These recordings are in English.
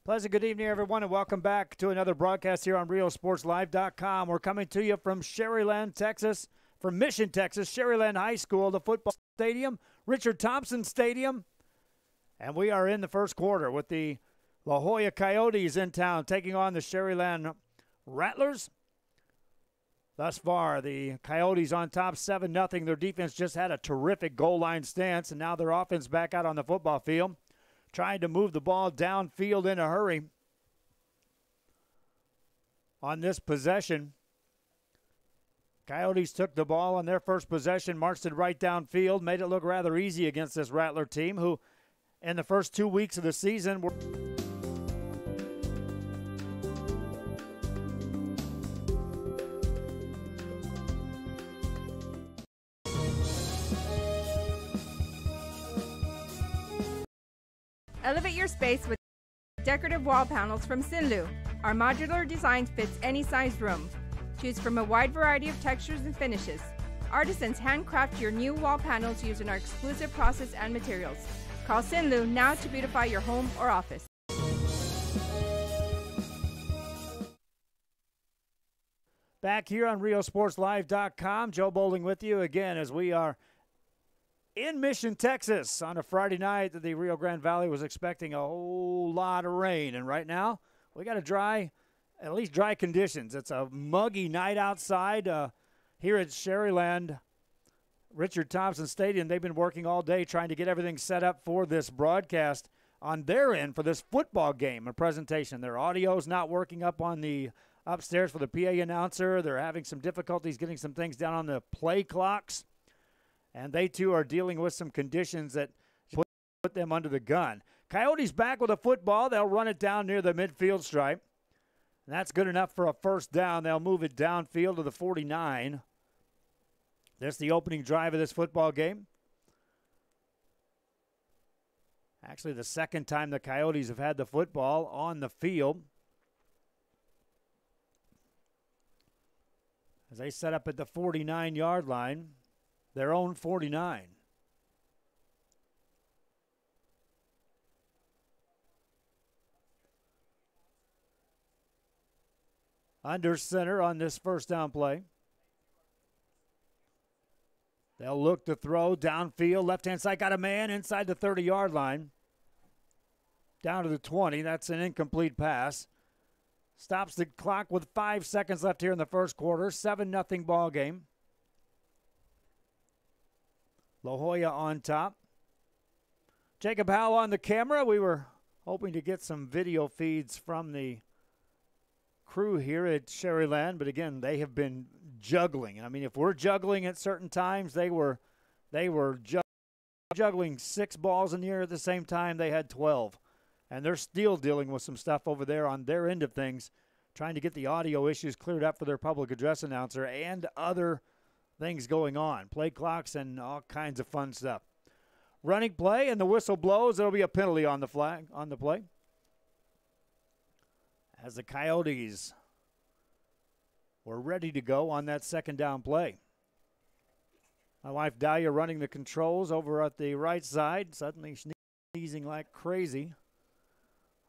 Pleasant good evening, everyone, and welcome back to another broadcast here on RioSportsLive.com. We're coming to you from Sharyland, Texas, from Mission, Texas, Sharyland High School, the football stadium, Richard Thompson Stadium. And we are in the first quarter with the La Joya Coyotes in town taking on the Sharyland Rattlers. Thus far, the Coyotes on top 7-0. Their defense just had a terrific goal line stance, and now their offense back out on the football field, trying to move the ball downfield in a hurry. On this possession, Coyotes took the ball on their first possession, marched it right downfield, made it look rather easy against this Rattler team, who in the first 2 weeks of the season were Elevate your space with decorative wall panels from Sinlu. Our modular design fits any size room. Choose from a wide variety of textures and finishes. Artisans handcraft your new wall panels using our exclusive process and materials. Call Sinlu now to beautify your home or office. back here on RioSportsLive.com. Joe Bowling with you again as we are in Mission, Texas on a Friday night that the Rio Grande Valley was expecting a whole lot of rain. And right now, we got at least dry conditions. It's a muggy night outside here at Sharyland, Richard Thompson Stadium. They've been working all day trying to get everything set up for this broadcast on their end for this football game and presentation. Their audio's not working up on the upstairs for the PA announcer. They're having some difficulties getting some things down on the play clocks. And they, too, are dealing with some conditions that put them under the gun. Coyotes back with a football. They'll run it down near the midfield stripe. And that's good enough for a first down. They'll move it downfield to the 49. That's the opening drive of this football game. Actually, the second time the Coyotes have had the football on the field. As they set up at the 49-yard line. Their own 49. Under center on this first down play. They'll look to throw downfield. Left-hand side got a man inside the 30-yard line. Down to the 20. That's an incomplete pass. Stops the clock with 5 seconds left here in the first quarter. 7-0 ball game. La Joya on top. Jacob Howell on the camera. We were hoping to get some video feeds from the crew here at Sharyland, but again, they have been juggling. I mean, if we're juggling at certain times, they were juggling 6 balls in the air at the same time. They had 12, and they're still dealing with some stuff over there on their end of things, trying to get the audio issues cleared up for their public address announcer and other things going on, play clocks and all kinds of fun stuff. Running play, and the whistle blows. There'll be a penalty on the flag on the play. As the Coyotes were ready to go on that second down play. My wife Dahlia running the controls over at the right side, suddenly sneezing like crazy.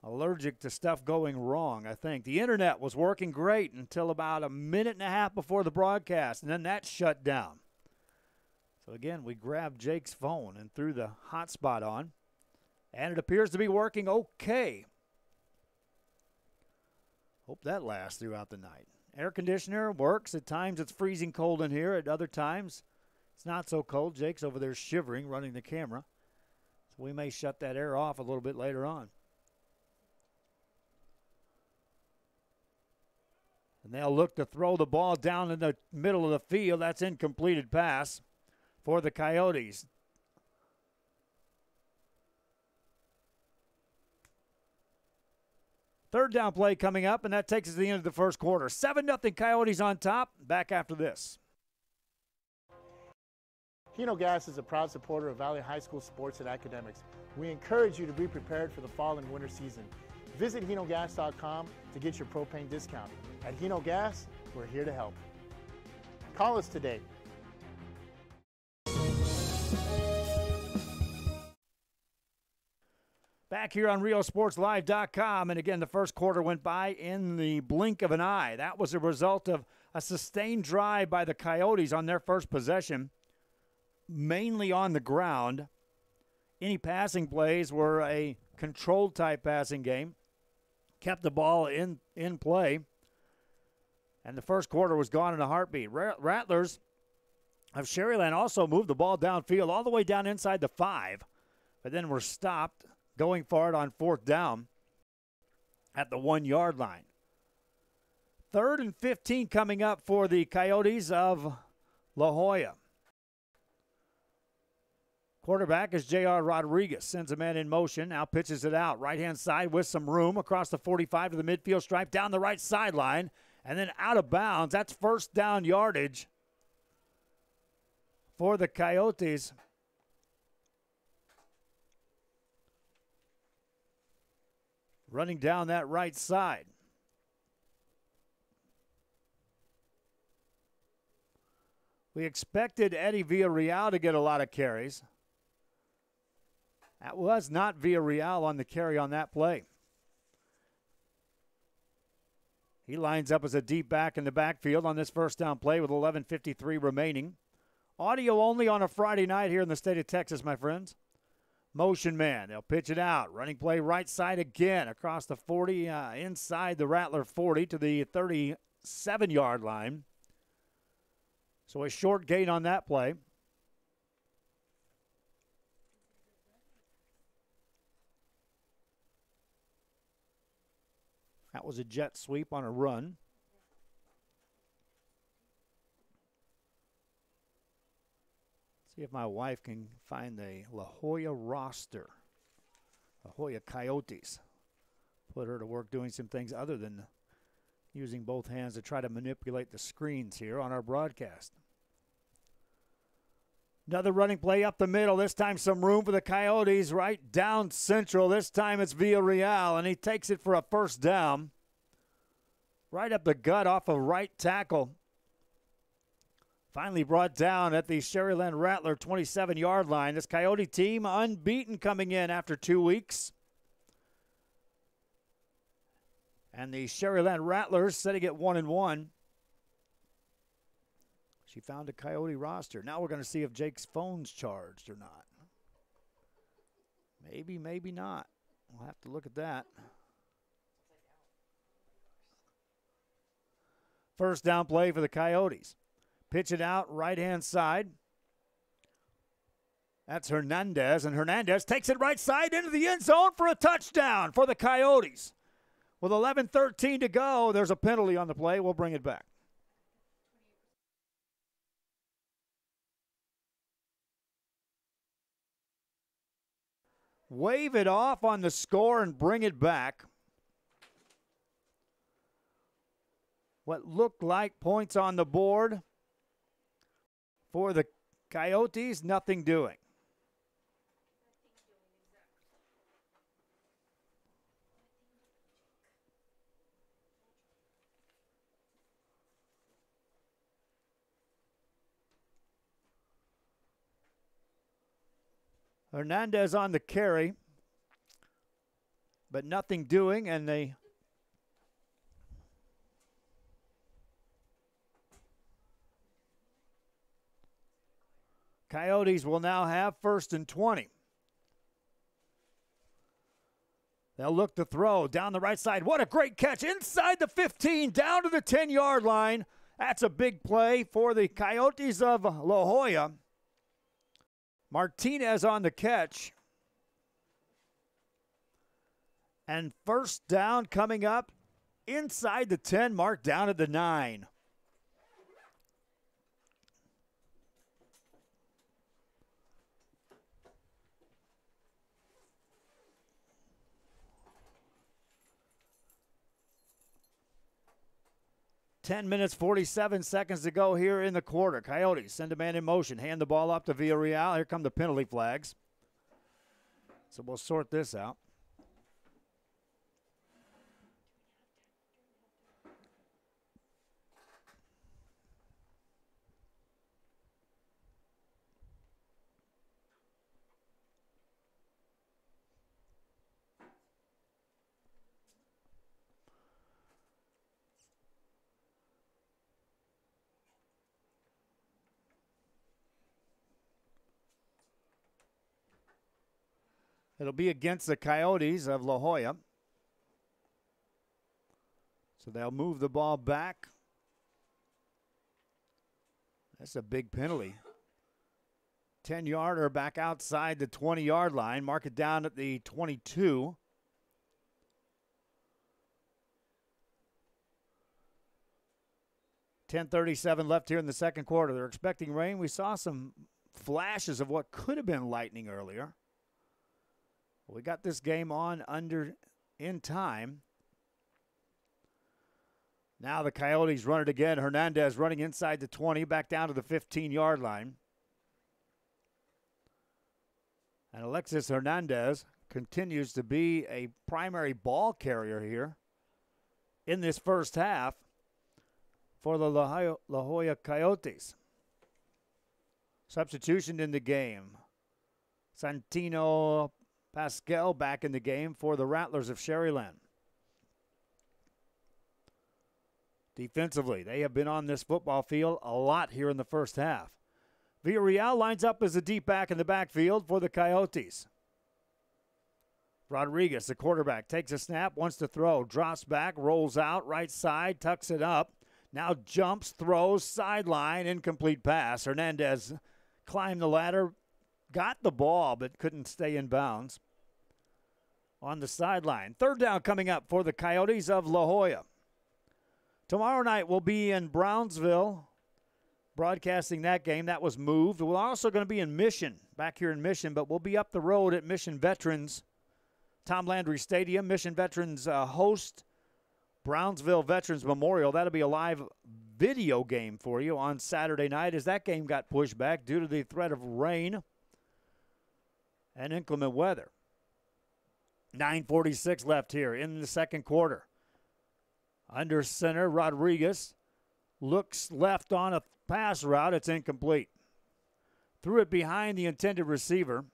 Allergic to stuff going wrong, I think. The internet was working great until about a minute and a half before the broadcast, and then that shut down. So again, we grabbed Jake's phone and threw the hotspot on, and it appears to be working okay. Hope that lasts throughout the night. Air conditioner works. At times it's freezing cold in here. At other times it's not so cold. Jake's over there shivering, running the camera. So we may shut that air off a little bit later on. And they'll look to throw the ball down in the middle of the field. That's incompleted pass for the Coyotes. Third down play coming up, and that takes us to the end of the first quarter. 7-0 Coyotes on top. Back after this. Hino Gas is a proud supporter of Valley High School sports and academics. We encourage you to be prepared for the fall and winter season. Visit hinogas.com to get your propane discount. At Hino Gas, we're here to help. Call us today. Back here on RioSportsLive.com, and again, the first quarter went by in the blink of an eye. That was a result of a sustained drive by the Coyotes on their first possession, mainly on the ground. Any passing plays were a controlled-type passing game, kept the ball in play, and the first quarter was gone in a heartbeat. Rattlers of Sharyland also moved the ball downfield all the way down inside the 5, but then were stopped going for it on 4th down at the 1-yard line. 3rd and 15 coming up for the Coyotes of La Joya. Quarterback is J.R. Rodriguez. Sends a man in motion. Now pitches it out. Right-hand side with some room across the 45 to the midfield stripe, down the right sideline, and then out of bounds. That's 1st down yardage for the Coyotes. Running down that right side. We expected Eddie Villarreal to get a lot of carries. That was not Villarreal on the carry on that play. He lines up as a deep back in the backfield on this 1st down play with 11:53 remaining. Audio only on a Friday night here in the state of Texas, my friends. Motion man. They'll pitch it out. Running play right side again across the 40, inside the Rattler 40 to the 37-yard line. So a short gain on that play. That was a jet sweep on a run. See if my wife can find the La Joya roster. La Joya Coyotes. Put her to work doing some things other than using both hands to try to manipulate the screens here on our broadcast. Another running play up the middle. This time some room for the Coyotes right down central. This time it's Villarreal, and he takes it for a 1st down. Right up the gut off of right tackle. Finally brought down at the Sharyland Rattler 27-yard line. This Coyote team unbeaten coming in after 2 weeks. And the Sharyland Rattlers sitting at 1-1. She found a Coyote roster. Now we're going to see if Jake's phone's charged or not. Maybe, maybe not. We'll have to look at that. 1st down play for the Coyotes. Pitch it out right-hand side. That's Hernandez, and Hernandez takes it right side into the end zone for a touchdown for the Coyotes. With 11:13 to go, there's a penalty on the play. We'll bring it back. Wave it off on the score and bring it back. What looked like points on the board for the Coyotes, nothing doing. Hernandez on the carry, but nothing doing, and they Coyotes will now have 1st and 20. They'll look to throw down the right side. What a great catch inside the 15, down to the 10-yard line. That's a big play for the Coyotes of La Joya. Martinez on the catch. And 1st down coming up inside the 10, marked down at the 9. Ten minutes, 47 seconds to go here in the quarter. Coyotes send a man in motion. Hand the ball up to Villarreal. Here come the penalty flags. So we'll sort this out. It'll be against the Coyotes of La Joya. So they'll move the ball back. That's a big penalty. 10-yarder back outside the 20-yard line. Mark it down at the 22. .37 left here in the second quarter. They're expecting rain. We saw some flashes of what could have been lightning earlier. We got this game on in time. Now the Coyotes run it again. Hernandez running inside the 20, back down to the 15-yard line. And Alexis Hernandez continues to be a primary ball carrier here in this first half for the La Joya Coyotes. Substitution in the game. Santino Pascal back in the game for the Rattlers of Sharyland. Defensively, they have been on this football field a lot here in the first half. Villarreal lines up as a deep back in the backfield for the Coyotes. Rodriguez, the quarterback, takes a snap, wants to throw, drops back, rolls out, right side, tucks it up. Now jumps, throws, sideline, incomplete pass. Hernandez climbed the ladder, got the ball, but couldn't stay in bounds on the sideline. Third down coming up for the Coyotes of La Joya. Tomorrow night we'll be in Brownsville broadcasting that game. That was moved. We're also going to be in Mission, back here in Mission, but we'll be up the road at Mission Veterans, Tom Landry Stadium. Mission Veterans host Brownsville Veterans Memorial. That'll be a live video game for you on Saturday night as that game got pushed back due to the threat of rain and inclement weather. 9:46 left here in the second quarter. Under center, Rodriguez looks left on a pass route. It's incomplete. Threw it behind the intended receiver.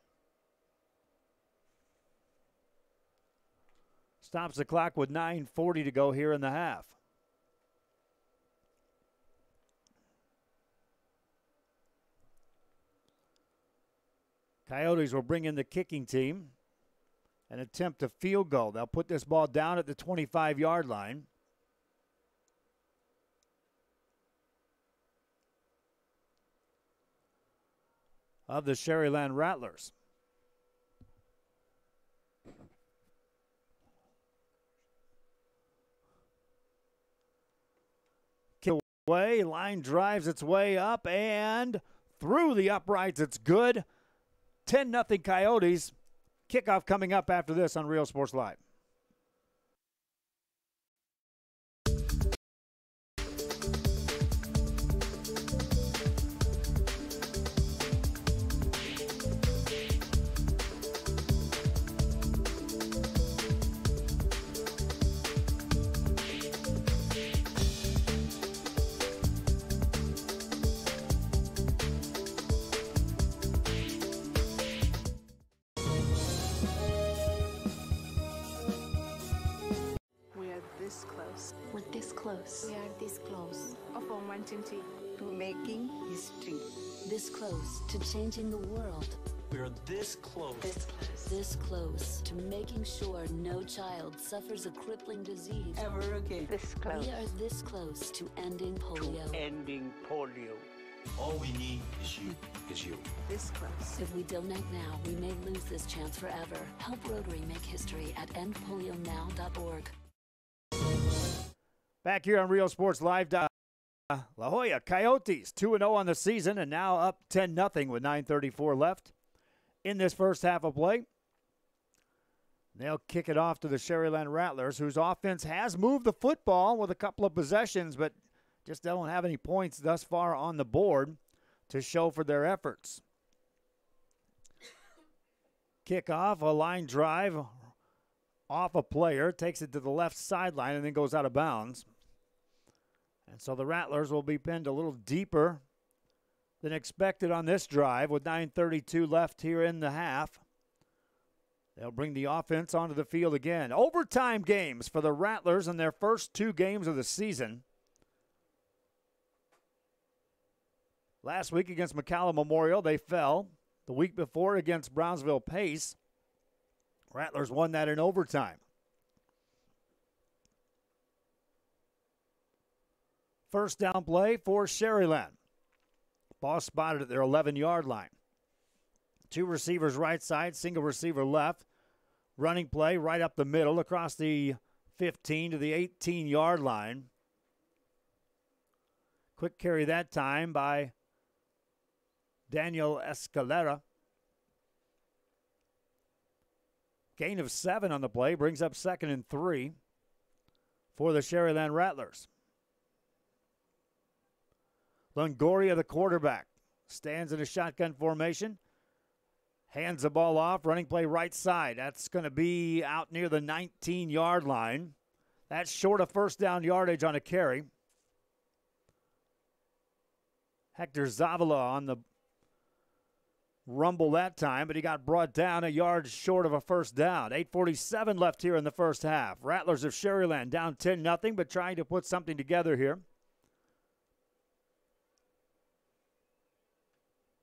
Stops the clock with 9:40 to go here in the half. Coyotes will bring in the kicking team and attempt a field goal. They'll put this ball down at the 25-yard line. Of the Sharyland Rattlers. Kick away, line drives its way up and through the uprights. It's good. 10-0 Coyotes. Kickoff coming up after this on Real Sports Live. We're this close. We are this close Of uncertainty. to making history. This close to changing the world. We are this close. This close to making sure no child suffers a crippling disease. Ever again. This close. We are this close to ending polio. Ending polio. All we need is you. This close. If we donate now, we may lose this chance forever. Help Rotary make history at endpolionow.org. Back here on Real Sports Live. La Joya Coyotes 2-0 on the season and now up 10-0 with 9:34 left in this first half of play. They'll kick it off to the Sharyland Rattlers, whose offense has moved the football with a couple of possessions, but just don't have any points thus far on the board to show for their efforts. Kickoff, a line drive off a player, takes it to the left sideline and then goes out of bounds. And so the Rattlers will be pinned a little deeper than expected on this drive with 9:32 left here in the half. They'll bring the offense onto the field again. Overtime games for the Rattlers in their first two games of the season. Last week against McCallum Memorial, they fell. The week before against Brownsville Pace, Rattlers won that in overtime. First down play for Sharyland. Ball spotted at their 11-yard line. Two receivers right side, single receiver left. Running play right up the middle across the 15 to the 18-yard line. Quick carry that time by Daniel Escalera. Gain of 7 on the play brings up 2nd and 3 for the Sharyland Rattlers. Longoria, the quarterback, stands in a shotgun formation. Hands the ball off, running play right side. That's going to be out near the 19-yard line. That's short of first down yardage on a carry. Hector Zavala on the rumble that time, but he got brought down a yard short of a first down. 8:47 left here in the first half. Rattlers of Sharyland down 10-0, but trying to put something together here.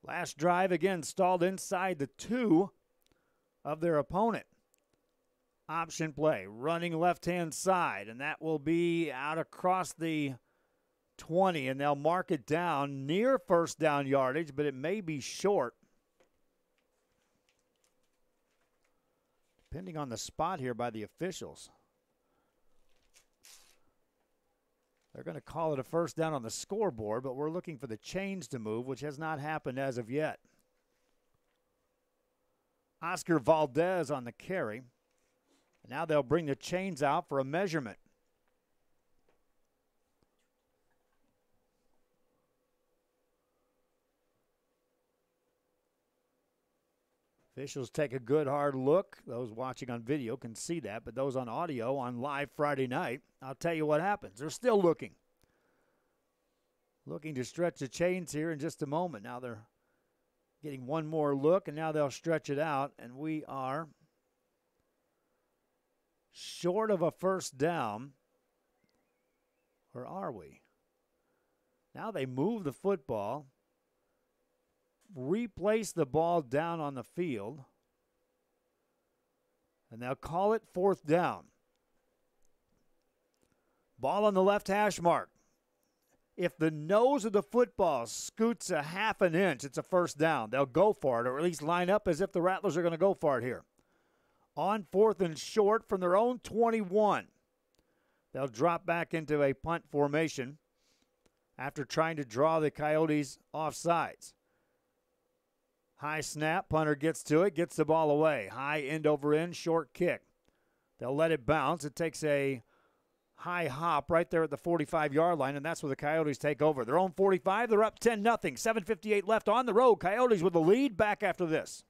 Last drive again stalled inside the 2 of their opponent. Option play, running left-hand side, and that will be out across the 20, and they'll mark it down near first down yardage, but it may be short. Depending on the spot here by the officials. They're going to call it a first down on the scoreboard, but we're looking for the chains to move, which has not happened as of yet. Oscar Valdez on the carry. Now they'll bring the chains out for a measurement. Officials take a good hard look. Those watching on video can see that, but those on audio on live Friday night, I'll tell you what happens. They're still looking. Looking to stretch the chains here in just a moment. Now they're getting one more look, and now they'll stretch it out, and we are short of a first down. Or are we? Now they move the football. Replace the ball down on the field, and they'll call it fourth down. Ball on the left hash mark. If the nose of the football scoots a half an inch, it's a first down. They'll go for it, or at least line up as if the Rattlers are going to go for it here. On fourth and short from their own 21. They'll drop back into a punt formation after trying to draw the Coyotes off sides. High snap, punter gets to it, gets the ball away. High end over end, short kick. They'll let it bounce. It takes a high hop right there at the 45-yard line, and that's where the Coyotes take over. Their own 45, they're up 10-0. 7:58 left on the road. Coyotes with the lead. Back after this.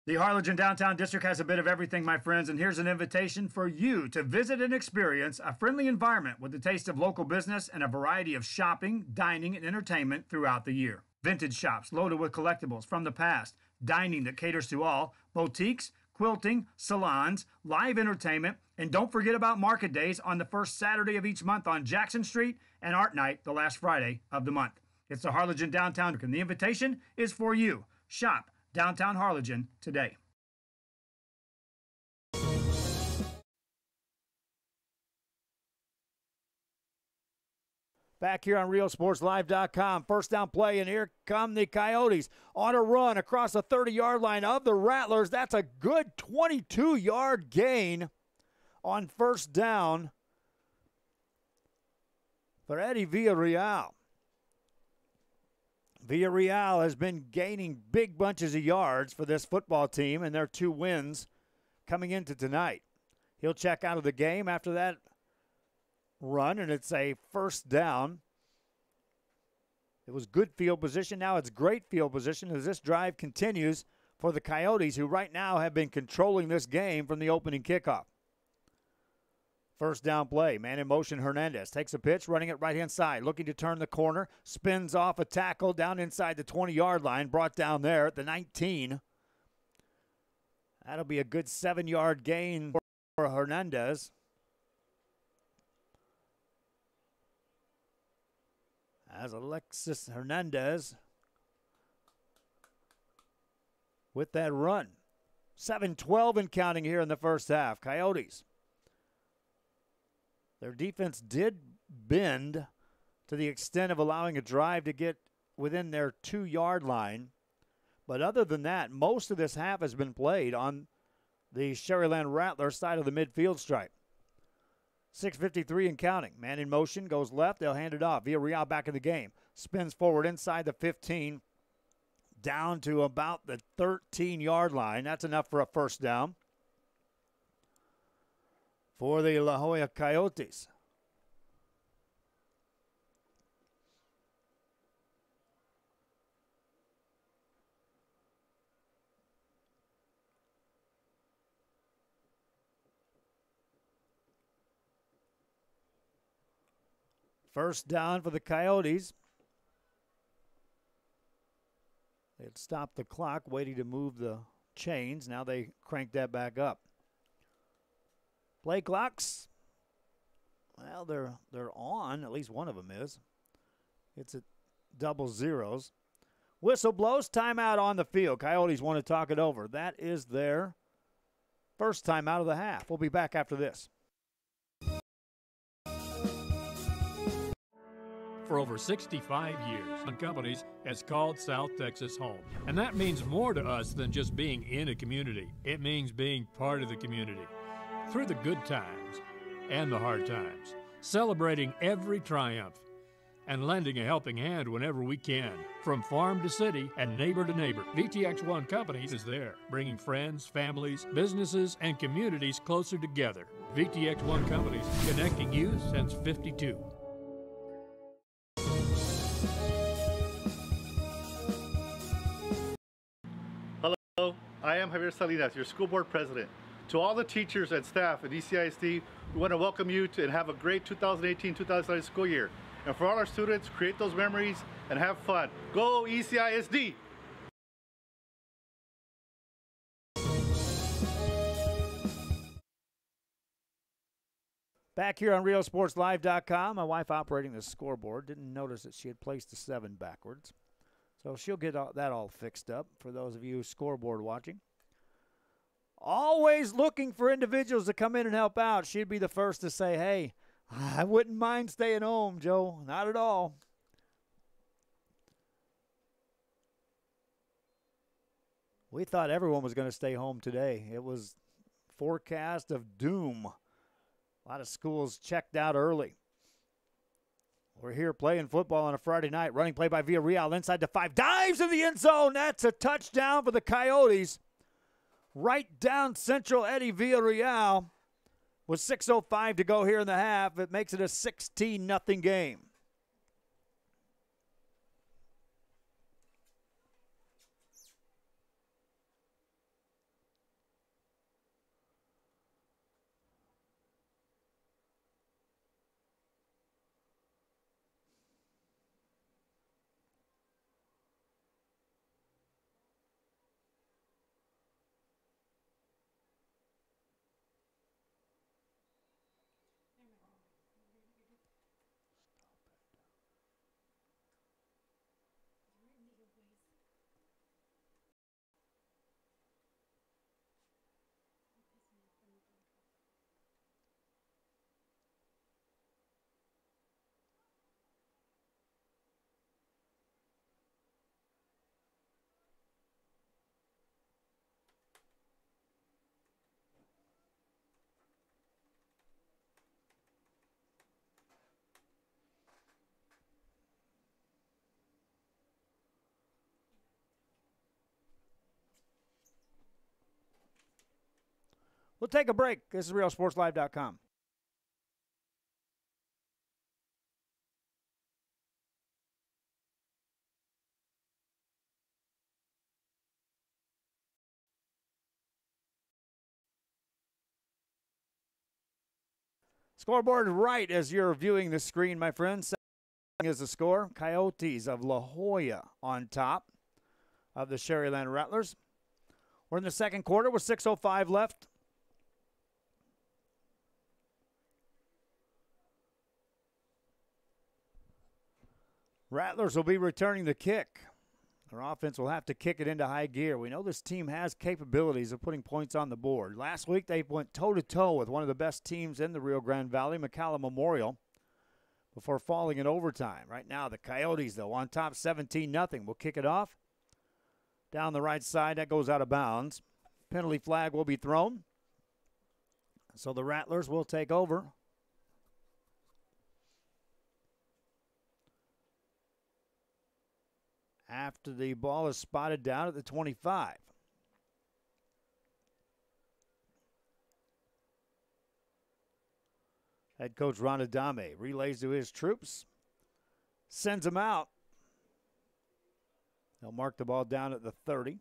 The Harlingen Downtown District has a bit of everything, my friends, and here's an invitation for you to visit and experience a friendly environment with the taste of local business and a variety of shopping, dining, and entertainment throughout the year. Vintage shops loaded with collectibles from the past, dining that caters to all, boutiques, quilting, salons, live entertainment, and don't forget about market days on the first Saturday of each month on Jackson Street and Art Night the last Friday of the month. It's the Harlingen Downtown, and the invitation is for you. Shop Downtown Harlingen today. Back here on RealSportsLive.com. First down play, and here come the Coyotes on a run across the 30-yard line of the Rattlers. That's a good 22-yard gain on first down for Eddie Villarreal. Villarreal has been gaining big bunches of yards for this football team and their 2 wins coming into tonight. He'll check out of the game after that run, and it's a first down. It was good field position. Now it's great field position as this drive continues for the Coyotes, who right now have been controlling this game from the opening kickoff. First down play, man in motion, Hernandez takes a pitch, running it right-hand side, looking to turn the corner, spins off a tackle down inside the 20-yard line, brought down there at the 19. That'll be a good 7-yard gain for Hernandez. As Alexis Hernandez with that run. 7-12 and counting here in the first half. Coyotes. Their defense did bend to the extent of allowing a drive to get within their 2-yard line. But other than that, most of this half has been played on the Sharyland Rattlers side of the midfield stripe. 6:53 and counting. Man in motion, goes left. They'll hand it off. Villarreal back in the game. Spins forward inside the 15, down to about the 13-yard line. That's enough for a first down for the La Joya Coyotes. First down for the Coyotes. They had stopped the clock, waiting to move the chains. Now they crank that back up. Play clocks. Well, they're on. At least one of them is. It's at double zeros. Whistle blows. Timeout on the field. Coyotes want to talk it over. That is their first timeout of the half. We'll be back after this. For over 65 years, Companies has called South Texas home. And that means more to us than just being in a community. It means being part of the community. Through the good times and the hard times. Celebrating every triumph. And lending a helping hand whenever we can. From farm to city and neighbor to neighbor, VTX1 Companies is there, bringing friends, families, businesses, and communities closer together. VTX1 Companies, connecting you since '52. I am Javier Salinas, your school board president. To all the teachers and staff at ECISD, we want to welcome you and have a great 2018-2019 school year. And for all our students, create those memories and have fun. Go ECISD! Back here on RioSportsLive.com, my wife operating the scoreboard didn't notice that she had placed the 7 backwards. So she'll get that all fixed up for those of you scoreboard watching. Always looking for individuals to come in and help out. She'd be the first to say, hey, I wouldn't mind staying home, Joe. Not at all. We thought everyone was going to stay home today. It was forecast of doom. A lot of schools checked out early. We're here playing football on a Friday night. Running play by Villarreal inside the 5. Dives in the end zone. That's a touchdown for the Coyotes. Right down central Eddie Villarreal. With 6:05 to go here in the half, it makes it a 16-0 game. We'll take a break. This is RealSportsLive.com. Scoreboard right as you're viewing the screen, my friends. Is the score. Coyotes of La Joya on top of the Sharyland Rattlers. We're in the second quarter with 6:05 left. Rattlers will be returning the kick. Our offense will have to kick it into high gear. We know this team has capabilities of putting points on the board. Last week, they went toe-to-toe with one of the best teams in the Rio Grande Valley, McCalla Memorial, before falling in overtime. Right now, the Coyotes, though, on top 17-0. We'll kick it off. Down the right side, that goes out of bounds. Penalty flag will be thrown. So the Rattlers will take over. After the ball is spotted down at the 25. Head coach Ron Adame relays to his troops, sends them out. They'll mark the ball down at the 30.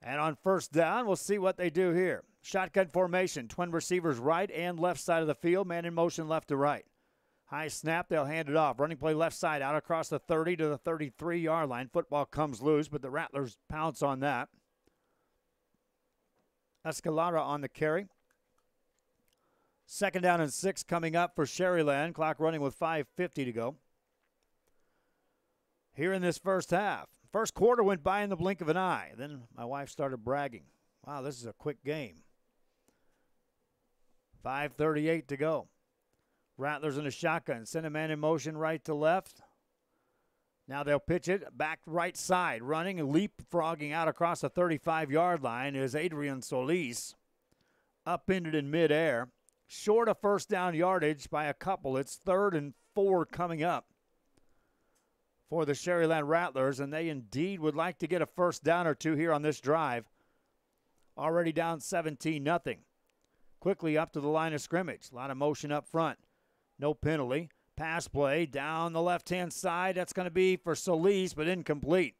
And on first down, we'll see what they do here. Shotgun formation, twin receivers right and left side of the field, man in motion left to right. High snap, they'll hand it off. Running play left side out across the 30 to the 33-yard line. Football comes loose, but the Rattlers pounce on that. Escalada on the carry. 2nd down and 6 coming up for Sharyland. Clock running with 5:50 to go. Here in this first half. First quarter went by in the blink of an eye. Then my wife started bragging. Wow, this is a quick game. 5:38 to go. Rattlers in a shotgun. Send a man in motion right to left. Now they'll pitch it back right side. Running and leapfrogging out across the 35-yard line is Adrian Solis. Upended in midair. Short of first down yardage by a couple. It's 3rd and 4 coming up for the Sharyland Rattlers, and they indeed would like to get a first down or two here on this drive. Already down 17-0. Quickly up to the line of scrimmage. A lot of motion up front. No penalty. Pass play down the left-hand side. That's going to be for Solis, but incomplete.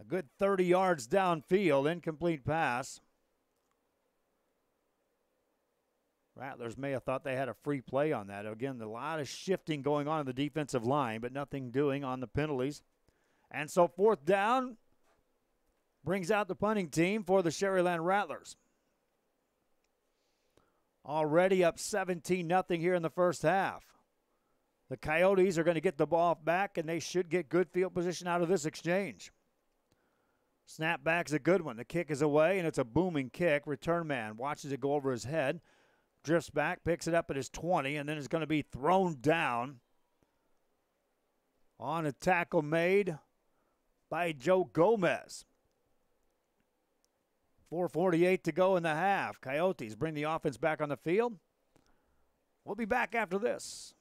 A good 30 yards downfield. Incomplete pass. Rattlers may have thought they had a free play on that. Again, a lot of shifting going on in the defensive line, but nothing doing on the penalties. And so 4th down brings out the punting team for the Sharyland Rattlers. Already up 17-0 here in the first half. The Coyotes are going to get the ball back, and they should get good field position out of this exchange. Snap back's a good one. The kick is away, and it's a booming kick. Return man watches it go over his head. Drifts back, picks it up at his 20, and then it's going to be thrown down on a tackle made by Joe Gomez. 4:48 to go in the half. Coyotes bring the offense back on the field. We'll be back after this.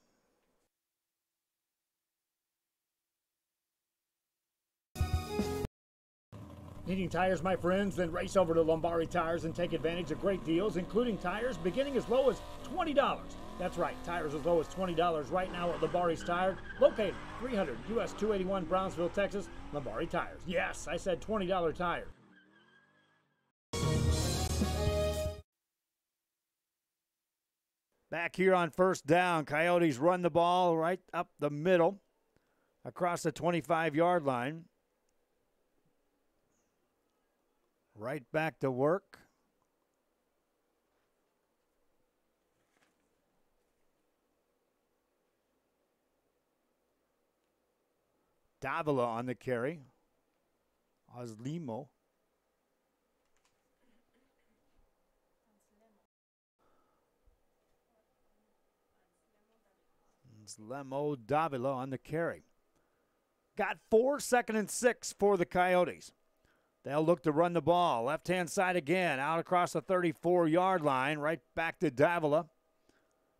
Needing tires, my friends? Then race over to Lombardi Tires and take advantage of great deals, including tires beginning as low as $20. That's right, tires as low as $20 right now at Lombardi's Tire, located 300 US 281 Brownsville, Texas. Lombardi Tires. Yes, I said $20 tire. Back here on first down, Coyotes run the ball right up the middle across the 25-yard line. Right back to work. Davila on the carry. Oslemo. Lemo Davila on the carry. Got 4, 2nd and 6 for the Coyotes. They'll look to run the ball. Left-hand side again, out across the 34-yard line, right back to Davila.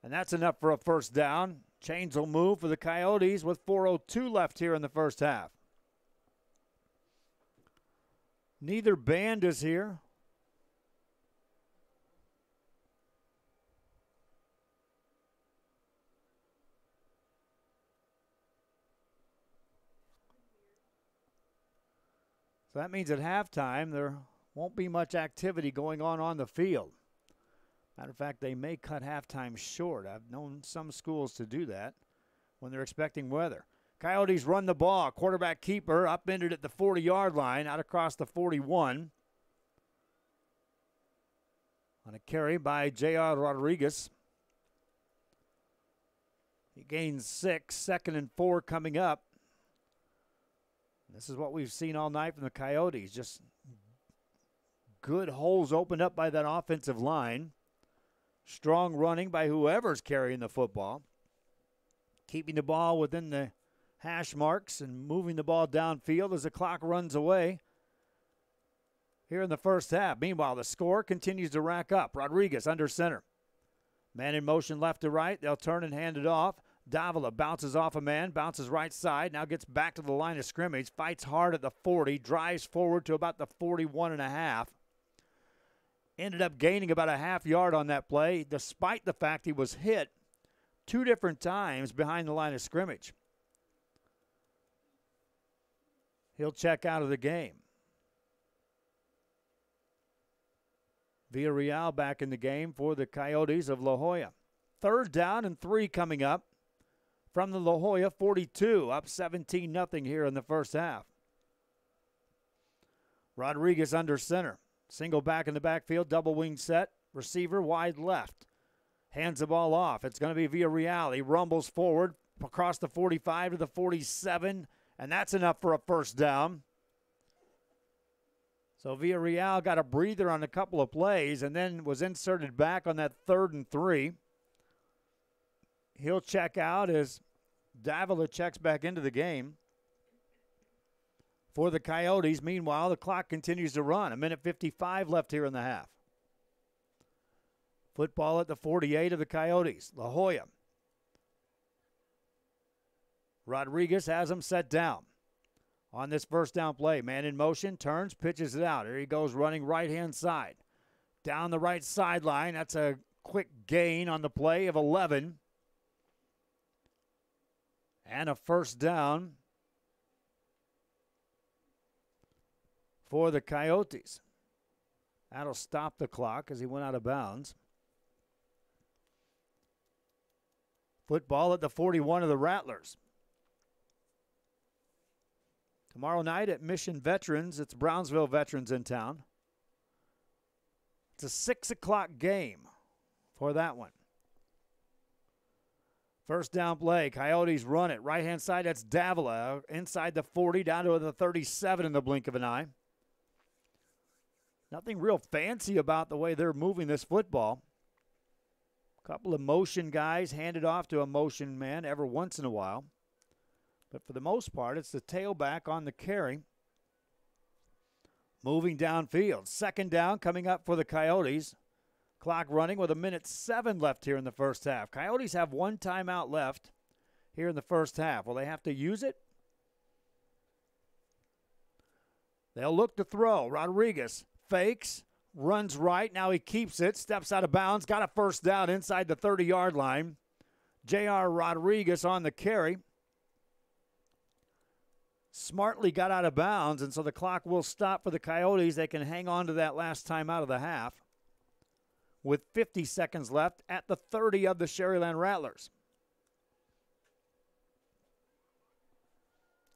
And that's enough for a first down. Chains will move for the Coyotes with 4:02 left here in the first half. Neither band is here. So that means at halftime there won't be much activity going on the field. Matter of fact, they may cut halftime short. I've known some schools to do that. when they're expecting weather. Coyotes run the ball. Quarterback keeper upended at the 40-yard line, out across the 41. On a carry by Joya Rodriguez. He gains 6, 2nd and 4 coming up. This is what we've seen all night from the Coyotes. Just good holes opened up by that offensive line. Strong running by whoever's carrying the football. Keeping the ball within the hash marks and moving the ball downfield as the clock runs away here in the first half. Meanwhile, the score continues to rack up. Rodriguez under center. Man in motion left to right. They'll turn and hand it off. Davila bounces off a man, bounces right side, now gets back to the line of scrimmage, fights hard at the 40, drives forward to about the 41.5. Ended up gaining about a half yard on that play, despite the fact he was hit 2 different times behind the line of scrimmage. He'll check out of the game. Villarreal back in the game for the Coyotes of La Joya. 3rd down and 3 coming up from the La Joya 42, up 17-0 here in the first half. Rodriguez under center. Single back in the backfield, double wing set. Receiver wide left. Hands the ball off. It's going to be Villarreal. He rumbles forward across the 45 to the 47, and that's enough for a first down. So Villarreal got a breather on a couple of plays and then was inserted back on that 3rd and 3. He'll check out as Davila checks back into the game. For the Coyotes, meanwhile, the clock continues to run. 1:55 left here in the half. Football at the 48 of the Coyotes. La Joya. Rodriguez has him set down. On this first down play, man in motion, turns, pitches it out. Here he goes running right-hand side. Down the right sideline. That's a quick gain on the play of 11. And a first down for the Coyotes. That'll stop the clock as he went out of bounds. Football at the 41 of the Rattlers. Tomorrow night at Mission Veterans, it's Brownsville Veterans in town. It's a 6 o'clock game for that one. First down play, Coyotes run it. Right-hand side, that's Davila. Inside the 40, down to the 37 in the blink of an eye. Nothing real fancy about the way they're moving this football. A couple of motion guys handed off to a motion man every once in a while. But for the most part, it's the tailback on the carry. Moving downfield. 2nd down coming up for the Coyotes. Clock running with 1:07 left here in the first half. Coyotes have 1 timeout left here in the first half. Will they have to use it? They'll look to throw. Rodriguez fakes, runs right. Now he keeps it, steps out of bounds, got a first down inside the 30-yard line. J.R. Rodriguez on the carry. Smartly got out of bounds, and so the clock will stop for the Coyotes. They can hang on to that last time out of the half with 50 seconds left at the 30 of the Sharyland Rattlers.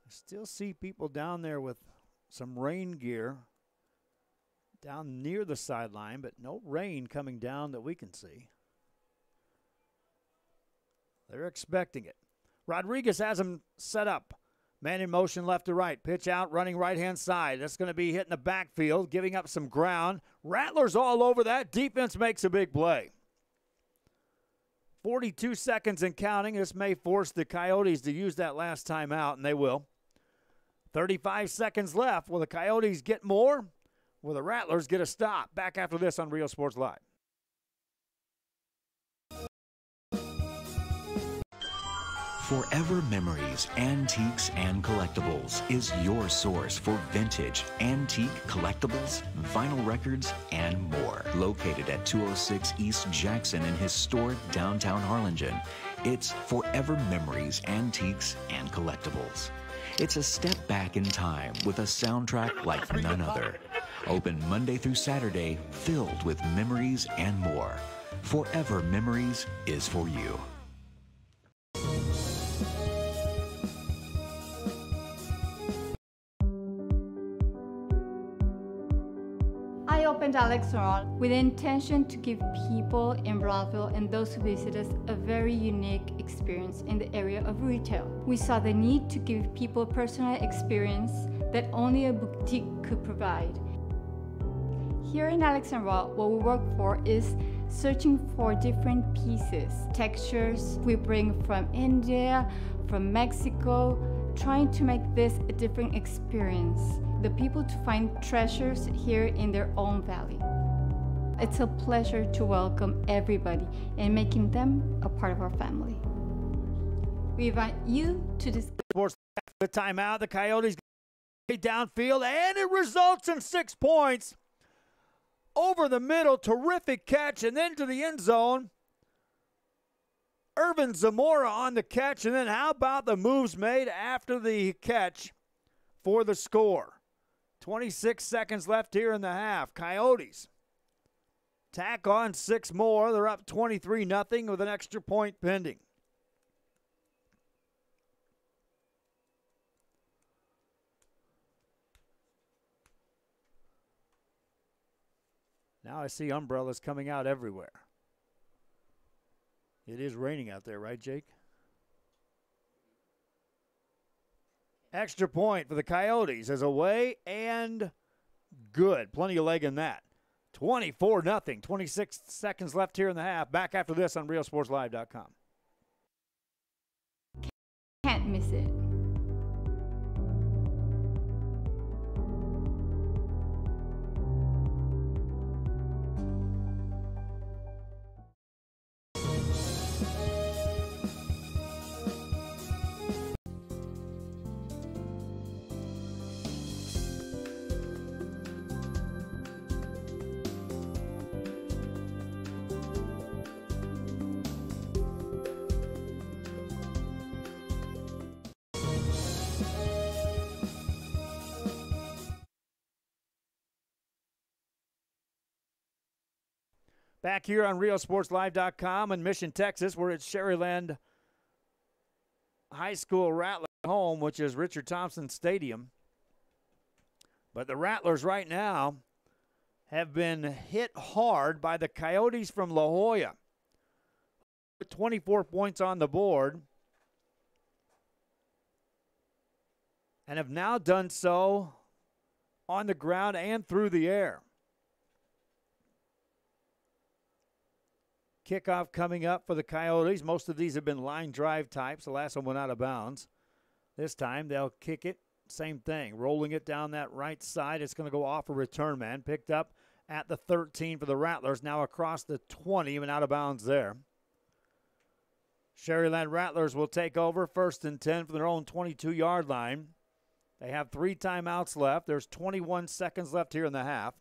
I still see people down there with some rain gear down near the sideline, but no rain coming down that we can see. They're expecting it. Rodriguez has him set up. Man in motion left to right. Pitch out, running right-hand side. That's going to be hitting the backfield, giving up some ground. Rattlers all over that. Defense makes a big play. 42 seconds and counting. This may force the Coyotes to use that last time out, and they will. 35 seconds left. Will the Coyotes get more? Will the Rattlers get a stop? Back after this on Real Sports Live. Forever Memories, Antiques and Collectibles is your source for vintage, antique collectibles, vinyl records, and more. Located at 206 East Jackson in historic downtown Harlingen, it's Forever Memories, Antiques and Collectibles. It's a step back in time with a soundtrack like none other. Open Monday through Saturday, filled with memories and more. Forever Memories is for you. opened Alex Around with the intention to give people in Broadville and those who visit us a very unique experience in the area of retail. We saw the need to give people a personal experience that only a boutique could provide. Here in Alexandria, what we work for is searching for different pieces, textures we bring from India, from Mexico, trying to make this a different experience. The people to find treasures here in their own valley. It's a pleasure to welcome everybody and making them a part of our family. We invite you to discuss. Sports the timeout. The Coyotes go downfield, and it results in 6 points. Over the middle, terrific catch, and then to the end zone. Irvin Zamora on the catch, and then how about the moves made after the catch for the score? 26 seconds left here in the half. Coyotes tack on 6 more. They're up 23-0 with an extra point pending. Now I see umbrellas coming out everywhere. It is raining out there, right, Jake? Extra point for the Coyotes is away and good. Plenty of leg in that. 24-0. 26 seconds left here in the half. Back after this on RealSportsLive.com. Can't miss it. Back here on RealSportsLive.com in Mission, Texas, we're at Sharyland High School Rattler home, which is Richard Thompson Stadium. But the Rattlers right now have been hit hard by the Coyotes from La Joya. 24 points on the board. And have now done so on the ground and through the air. Kickoff coming up for the Coyotes. Most of these have been line drive types. The last one went out of bounds. This time they'll kick it. Same thing. Rolling it down that right side. It's going to go off a return man. Picked up at the 13 for the Rattlers. Now across the 20 and out of bounds there. Sharyland Rattlers will take over 1st and 10 from their own 22-yard line. They have 3 timeouts left. There's 21 seconds left here in the half.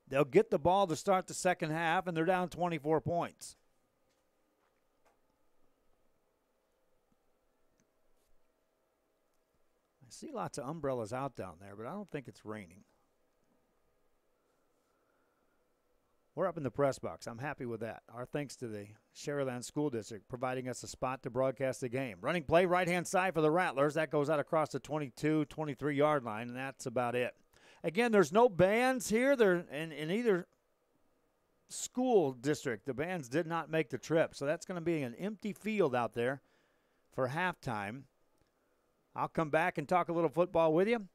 They'll get the ball to start the second half, and they're down 24 points. I see lots of umbrellas out down there, but I don't think it's raining. We're up in the press box. I'm happy with that. Our thanks to the Sharyland School District providing us a spot to broadcast the game. Running play, right-hand side for the Rattlers. That goes out across the 22, 23-yard line, and that's about it. Again, there's no bands here. They're in either school district. The bands did not make the trip, so that's going to be an empty field out there for halftime. I'll come back and talk a little football with you.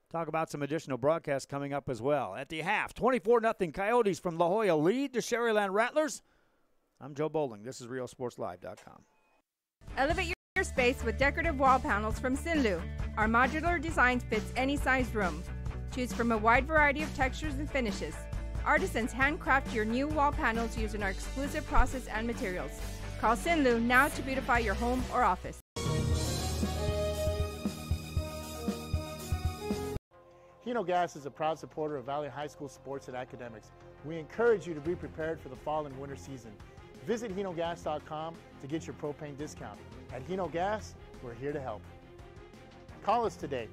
Talk about some additional broadcasts coming up as well. At the half, 24-0 Coyotes from La Joya lead to Sharyland Rattlers. I'm Joe Bowling. This is RealSportsLive.com. Elevate your space with decorative wall panels from Sinlu. Our modular design fits any size room. Choose from a wide variety of textures and finishes. Artisans handcraft your new wall panels using our exclusive process and materials. Call Sinlu now to beautify your home or office. Hino Gas is a proud supporter of Valley High School sports and academics. We encourage you to be prepared for the fall and winter season. Visit HinoGas.com to get your propane discount. At Hino Gas, we're here to help. Call us today.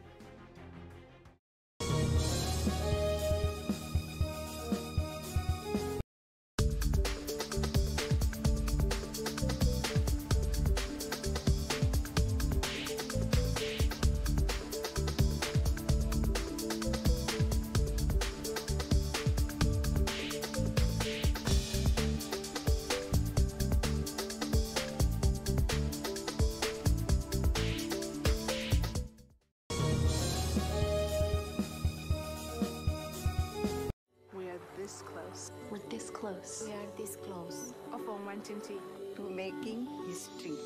close. We are this close. Of uncertainty to making history.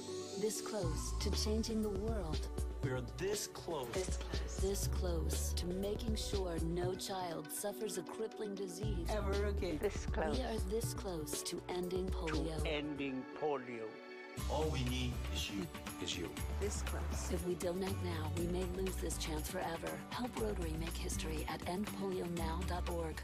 This close to changing the world. We're this close. This close to making sure no child suffers a crippling disease Ever again. This close. We are this close to ending polio. Ending polio. All we need is you. This close. If we donate now, we may lose this chance forever. Help Rotary make history at endpolionow.org.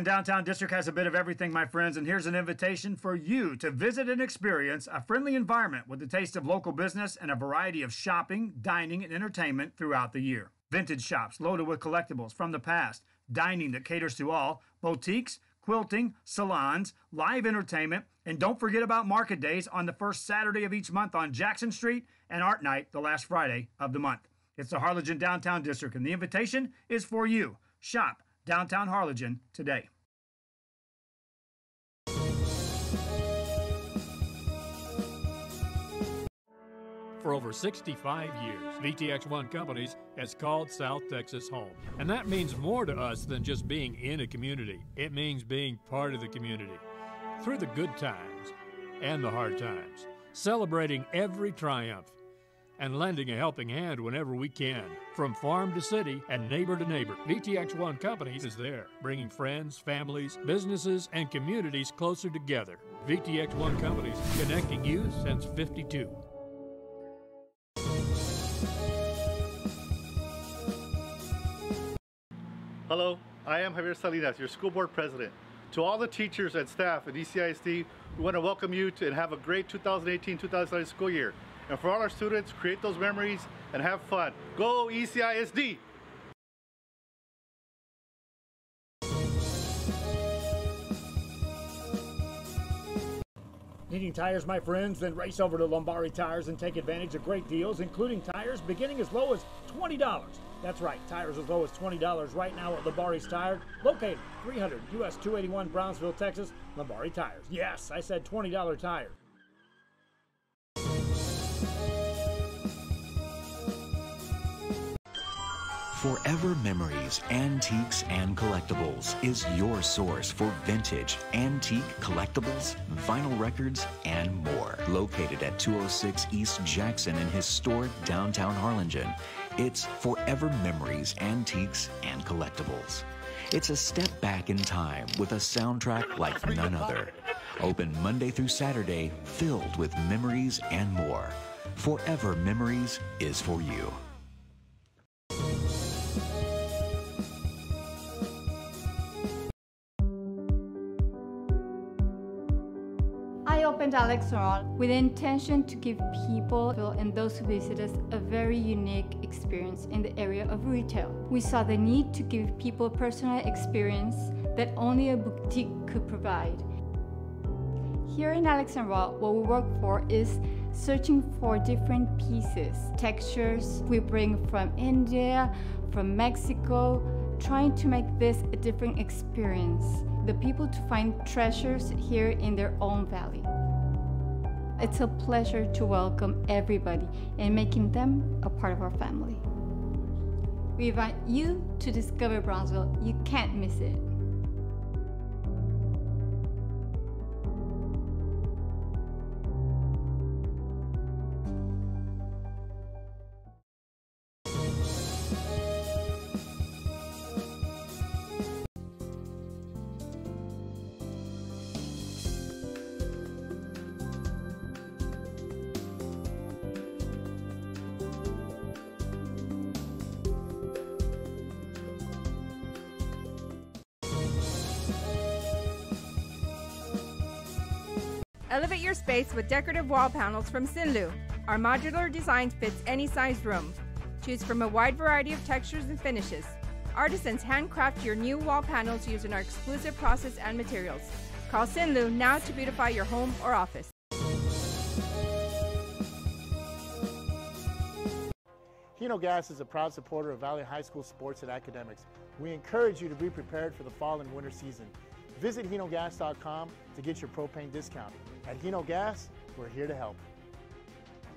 Downtown District has a bit of everything, my friends, and here's an invitation for you to visit and experience a friendly environment with a taste of local business and a variety of shopping, dining, and entertainment throughout the year. Vintage shops loaded with collectibles from the past, dining that caters to all, boutiques, quilting, salons, live entertainment, and don't forget about market days on the first Saturday of each month on Jackson Street and Art Night the last Friday of the month. It's the Harlingen Downtown District, and the invitation is for you. Shop Downtown Harlingen today. For over 65 years, VTX1 Companies has called South Texas home. And that means more to us than just being in a community. It means being part of the community. Through the good times and the hard times, celebrating every triumph, and lending a helping hand whenever we can. From farm to city and neighbor to neighbor, VTX1 Companies is there, bringing friends, families, businesses, and communities closer together. VTX1 Companies, connecting you since '52. Hello, I am Javier Salinas, your school board president. To all the teachers and staff at ECISD, we want to welcome you to and have a great 2018-2019 school year. And for all our students, create those memories and have fun. Go ECISD! Needing tires, my friends? Then race over to Lombari Tires and take advantage of great deals, including tires beginning as low as $20. That's right, tires as low as $20 right now at Lombari's Tire, located 300 US 281 Brownsville, Texas. Lombari Tires. Yes, I said $20 tire. Forever Memories, Antiques, and Collectibles is your source for vintage, antique collectibles, vinyl records, and more. Located at 206 East Jackson in historic downtown Harlingen, it's Forever Memories, Antiques, and Collectibles. It's a step back in time with a soundtrack like none other. Open Monday through Saturday, filled with memories and more. Forever Memories is for you. I opened Sharyland with the intention to give people and those who visit us a very unique experience in the area of retail. We saw the need to give people a personal experience that only a boutique could provide. Here in Sharyland, what we work for is searching for different pieces, textures we bring from India, from Mexico, trying to make this a different experience. The people to find treasures here in their own valley. It's a pleasure to welcome everybody and making them a part of our family. We invite you to discover Brownsville. You can't miss it. Elevate your space with decorative wall panels from Sinlu. Our modular design fits any size room. Choose from a wide variety of textures and finishes. Artisans handcraft your new wall panels using our exclusive process and materials. Call Sinlu now to beautify your home or office. Hino Gas is a proud supporter of Valley High School sports and academics. We encourage you to be prepared for the fall and winter season. Visit hinogas.com to get your propane discount. At Hino Gas, we're here to help.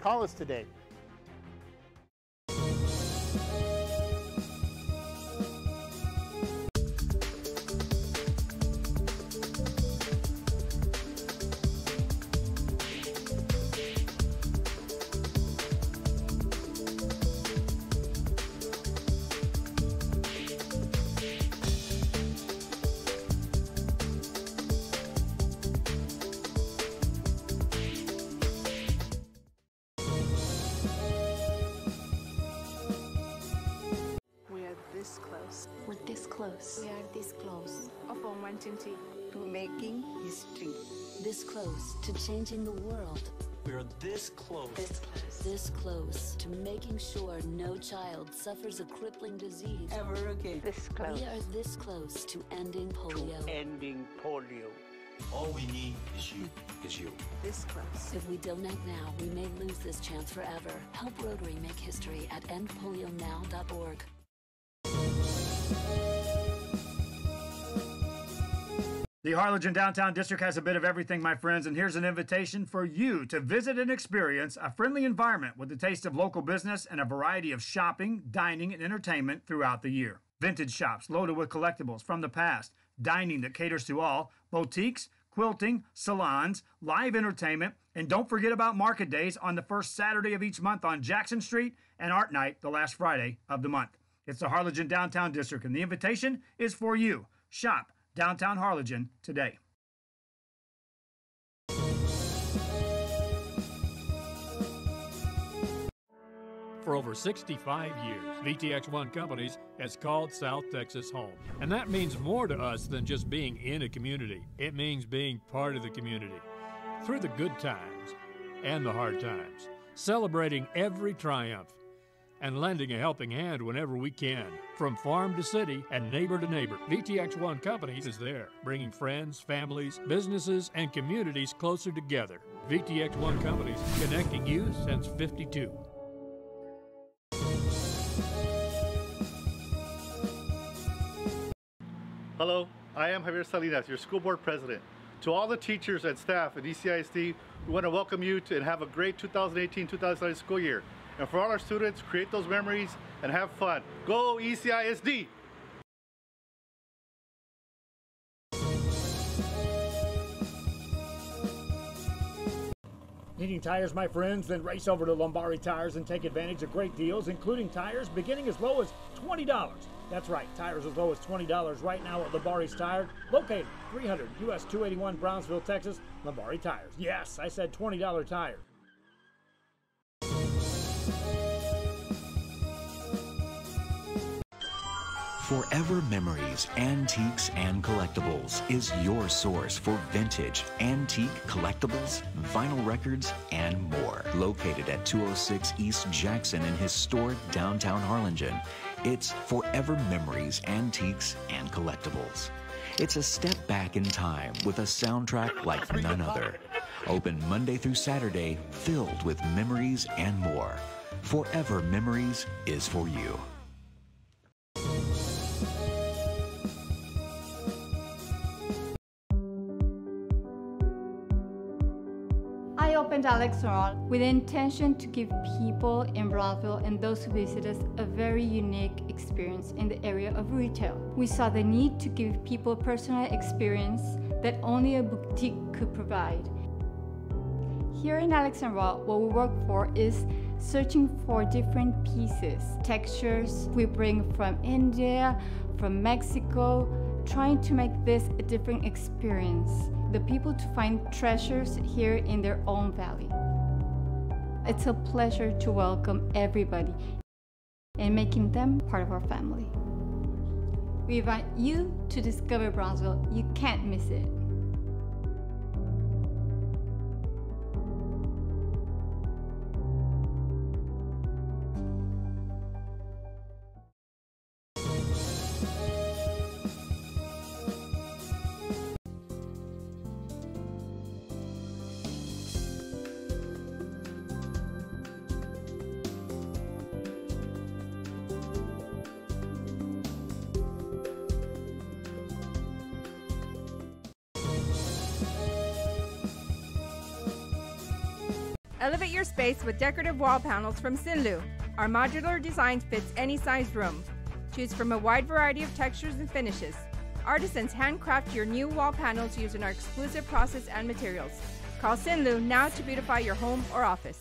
Call us today. close. We're this close. We are this close. Of wanting to making history. This close to changing the world. We are this close. This close. This close to making sure no child suffers a crippling disease. Ever again. This close. We are this close to ending polio. Ending polio. All we need is you. This close. If we don't act now, we may lose this chance forever. Help Rotary make history at endpolionow.org. The Harlingen Downtown District has a bit of everything, my friends, and here's an invitation for you to visit and experience a friendly environment with a taste of local business and a variety of shopping, dining, and entertainment throughout the year. Vintage shops loaded with collectibles from the past, dining that caters to all, boutiques, quilting, salons, live entertainment, and don't forget about market days on the first Saturday of each month on Jackson Street and Art Night the last Friday of the month. It's the Harlingen Downtown District, and the invitation is for you. Shop Downtown Harlingen today. For over 65 years, VTX1 Companies has called South Texas home. And that means more to us than just being in a community. It means being part of the community. Through the good times and the hard times, celebrating every triumph and lending a helping hand whenever we can. From farm to city and neighbor to neighbor, VTX1 Companies is there, bringing friends, families, businesses, and communities closer together. VTX1 Companies, connecting you since '52. Hello, I am Javier Salinas, your school board president. To all the teachers and staff at ECISD, we want to welcome you to and have a great 2018-2019 school year. And for all our students, create those memories and have fun. Go ECISD! Needing tires, my friends? Then race over to Lombardi Tires and take advantage of great deals, including tires beginning as low as $20. That's right, tires as low as $20 right now at Lombardi's Tire, located 300 US 281 Brownsville, Texas. Lombardi Tires. Yes, I said $20 tires. Forever Memories, Antiques, and Collectibles is your source for vintage, antique collectibles, vinyl records, and more. Located at 206 East Jackson in historic downtown Harlingen, it's Forever Memories, Antiques, and Collectibles. It's a step back in time with a soundtrack like none other. Open Monday through Saturday, filled with memories and more. Forever Memories is for you. I opened Sharyland with the intention to give people in Brownsville and those who visit us a very unique experience in the area of retail. We saw the need to give people a personal experience that only a boutique could provide. Here in Sharyland, what we work for is searching for different pieces, textures we bring from India, from Mexico, trying to make this a different experience. The people to find treasures here in their own valley. It's a pleasure to welcome everybody and making them part of our family. We invite you to discover Brownsville. You can't miss it. Elevate your space with decorative wall panels from Sinlu. Our modular design fits any size room. Choose from a wide variety of textures and finishes. Artisans handcraft your new wall panels using our exclusive process and materials. Call Sinlu now to beautify your home or office.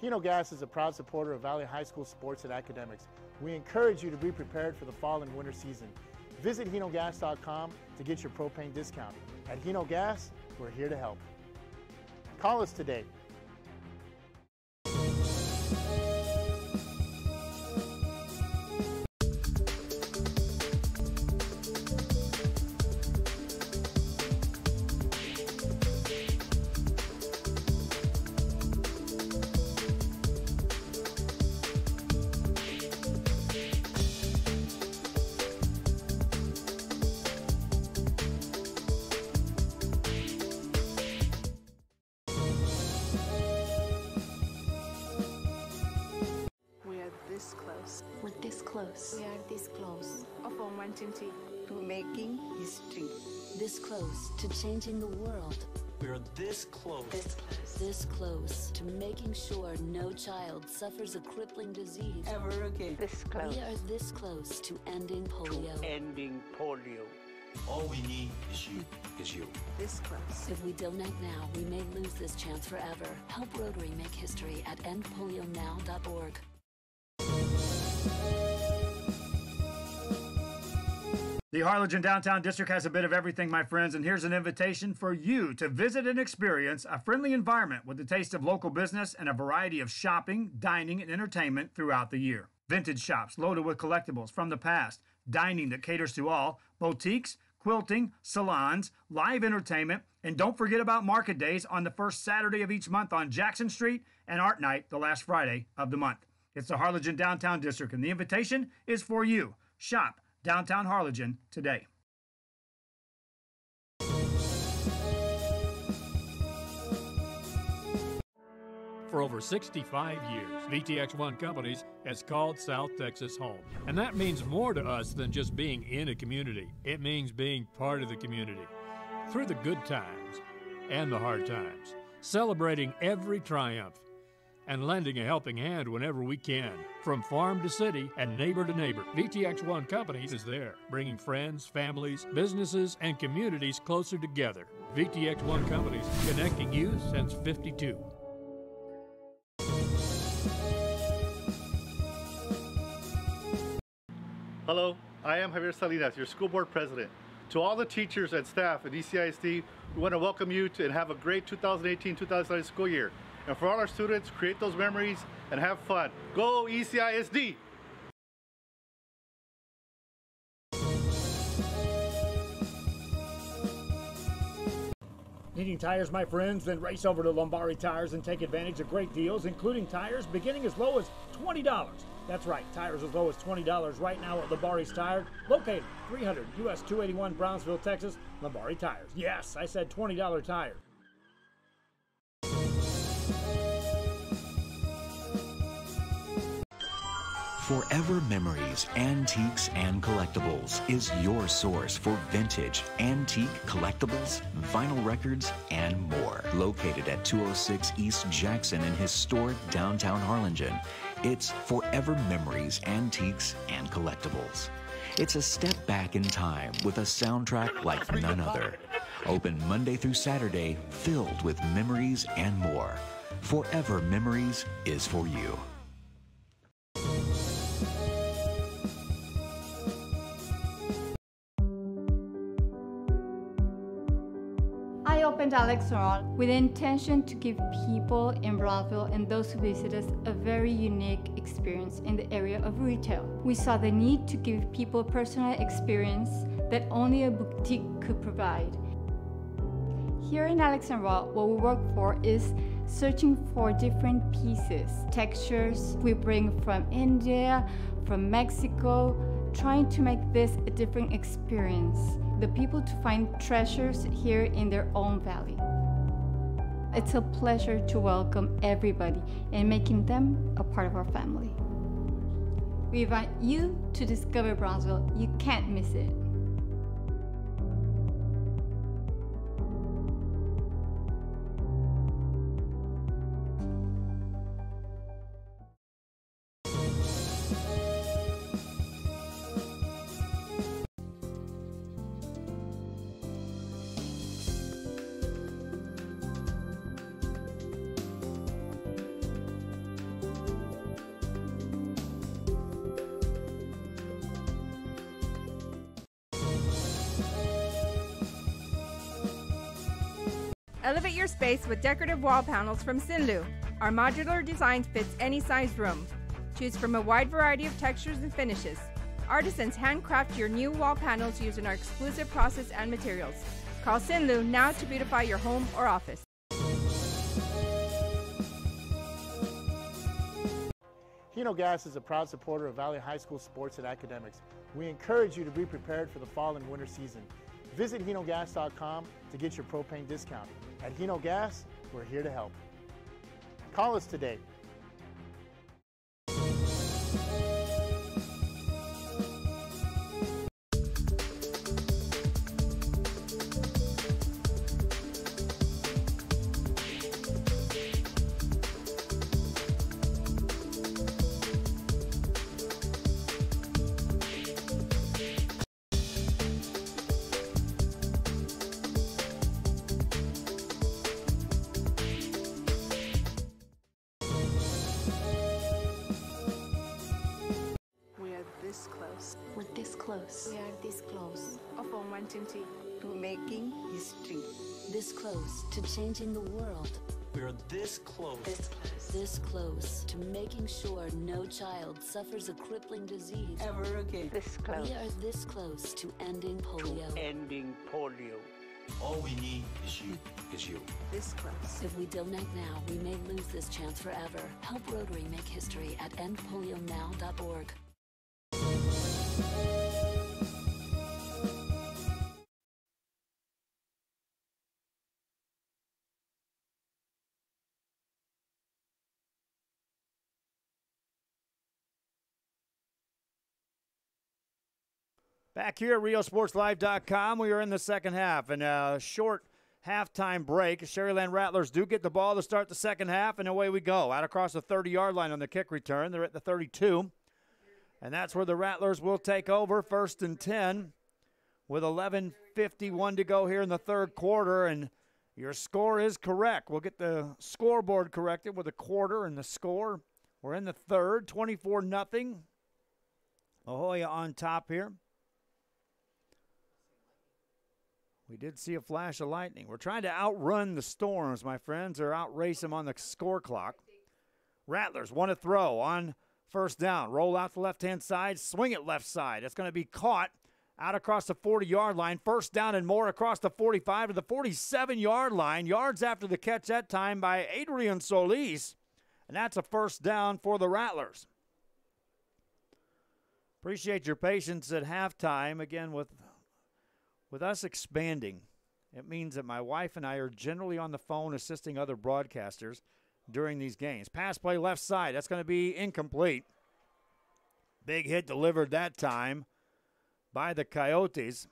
Hino Gas is a proud supporter of Valley High School sports and academics. We encourage you to be prepared for the fall and winter season. Visit hinogas.com to get your propane discount. At Hino Gas, we're here to help. Call us today. close. We are this close of wanting to making history. This close to changing the world. We're this close. This close. This close to making sure no child suffers a crippling disease. Ever again. This close. We are this close to ending polio. Ending polio. All we need is you. This close. If we don't act now, we may lose this chance forever. Help Rotary make history at endpolionow.org. The Harlingen Downtown District has a bit of everything, my friends, and here's an invitation for you to visit and experience a friendly environment with a taste of local business and a variety of shopping, dining, and entertainment throughout the year. Vintage shops loaded with collectibles from the past, dining that caters to all, boutiques, quilting, salons, live entertainment, and don't forget about market days on the first Saturday of each month on Jackson Street and Art Night the last Friday of the month. It's the Harlingen Downtown District, and the invitation is for you. Shop Downtown Harlingen today. For over 65 years, VTX1 Companies has called South Texas home. And that means more to us than just being in a community. It means being part of the community. Through the good times and the hard times, celebrating every triumph, and lending a helping hand whenever we can. From farm to city and neighbor to neighbor, VTX1 Companies is there, bringing friends, families, businesses, and communities closer together. VTX1 Companies, connecting you since '52. Hello, I am Javier Salinas, your school board president. To all the teachers and staff at ECISD, we want to welcome you and have a great 2018-2019 school year. And for all our students, create those memories and have fun. Go ECISD! Needing tires, my friends? Then race over to Lombardi Tires and take advantage of great deals, including tires beginning as low as $20. That's right, tires as low as $20 right now at Lombardi's Tire, located 300 US 281 Brownsville, Texas. Lombardi Tires. Yes, I said $20 tire. Forever Memories, Antiques, and Collectibles is your source for vintage, antique, collectibles, vinyl records, and more. Located at 206 East Jackson in historic downtown Harlingen, it's Forever Memories, Antiques, and Collectibles. It's a step back in time with a soundtrack like none other. Open Monday through Saturday, filled with memories and more. Forever Memories is for you. I opened Sharyland with the intention to give people in Brownsville and those who visit us a very unique experience in the area of retail. We saw the need to give people a personal experience that only a boutique could provide. Here in Sharyland, what we work for is searching for different pieces, textures we bring from India, from Mexico, trying to make this a different experience. The people to find treasures here in their own valley. It's a pleasure to welcome everybody and making them a part of our family. We invite you to discover Brownsville. You can't miss it. Elevate your space with decorative wall panels from Sinlu. Our modular design fits any size room. Choose from a wide variety of textures and finishes. Artisans handcraft your new wall panels using our exclusive process and materials. Call Sinlu now to beautify your home or office. Hino Gas is a proud supporter of Valley High School sports and academics. We encourage you to be prepared for the fall and winter season. Visit hinogas.com to get your propane discount. At Hino Gas, we're here to help. Call us today. close. We are this close of wanting to making history. This close to changing the world. We are this close. This close to making sure no child suffers a crippling disease Ever again. This close. We are this close to ending polio. Ending polio. All we need is you. This close. If we donate now, we may lose this chance forever. Help Rotary make history at endpolionow.org. Back here at RioSportsLive.com, we are in the second half, and a short halftime break. Sharyland Rattlers do get the ball to start the second half, and away we go. Out across the 30-yard line on the kick return. They're at the 32, and that's where the Rattlers will take over, 1st and 10, with 11:51 to go here in the third quarter, and your score is correct. We'll get the scoreboard corrected with a quarter and the score. We're in the third, 24-0. La Joya on top here. We did see a flash of lightning. We're trying to outrun the Storms, my friends, or outrace them on the score clock. Rattlers want to throw on first down. Roll out the left-hand side, swing it left side. It's going to be caught out across the 40-yard line. First down and more across the 45 to the 47-yard line. Yards after the catch that time by Adrian Solis. And that's a first down for the Rattlers. Appreciate your patience at halftime. Again, with us expanding, it means that my wife and I are generally on the phone assisting other broadcasters during these games. Pass play left side. That's going to be incomplete. Big hit delivered that time by the Coyotes.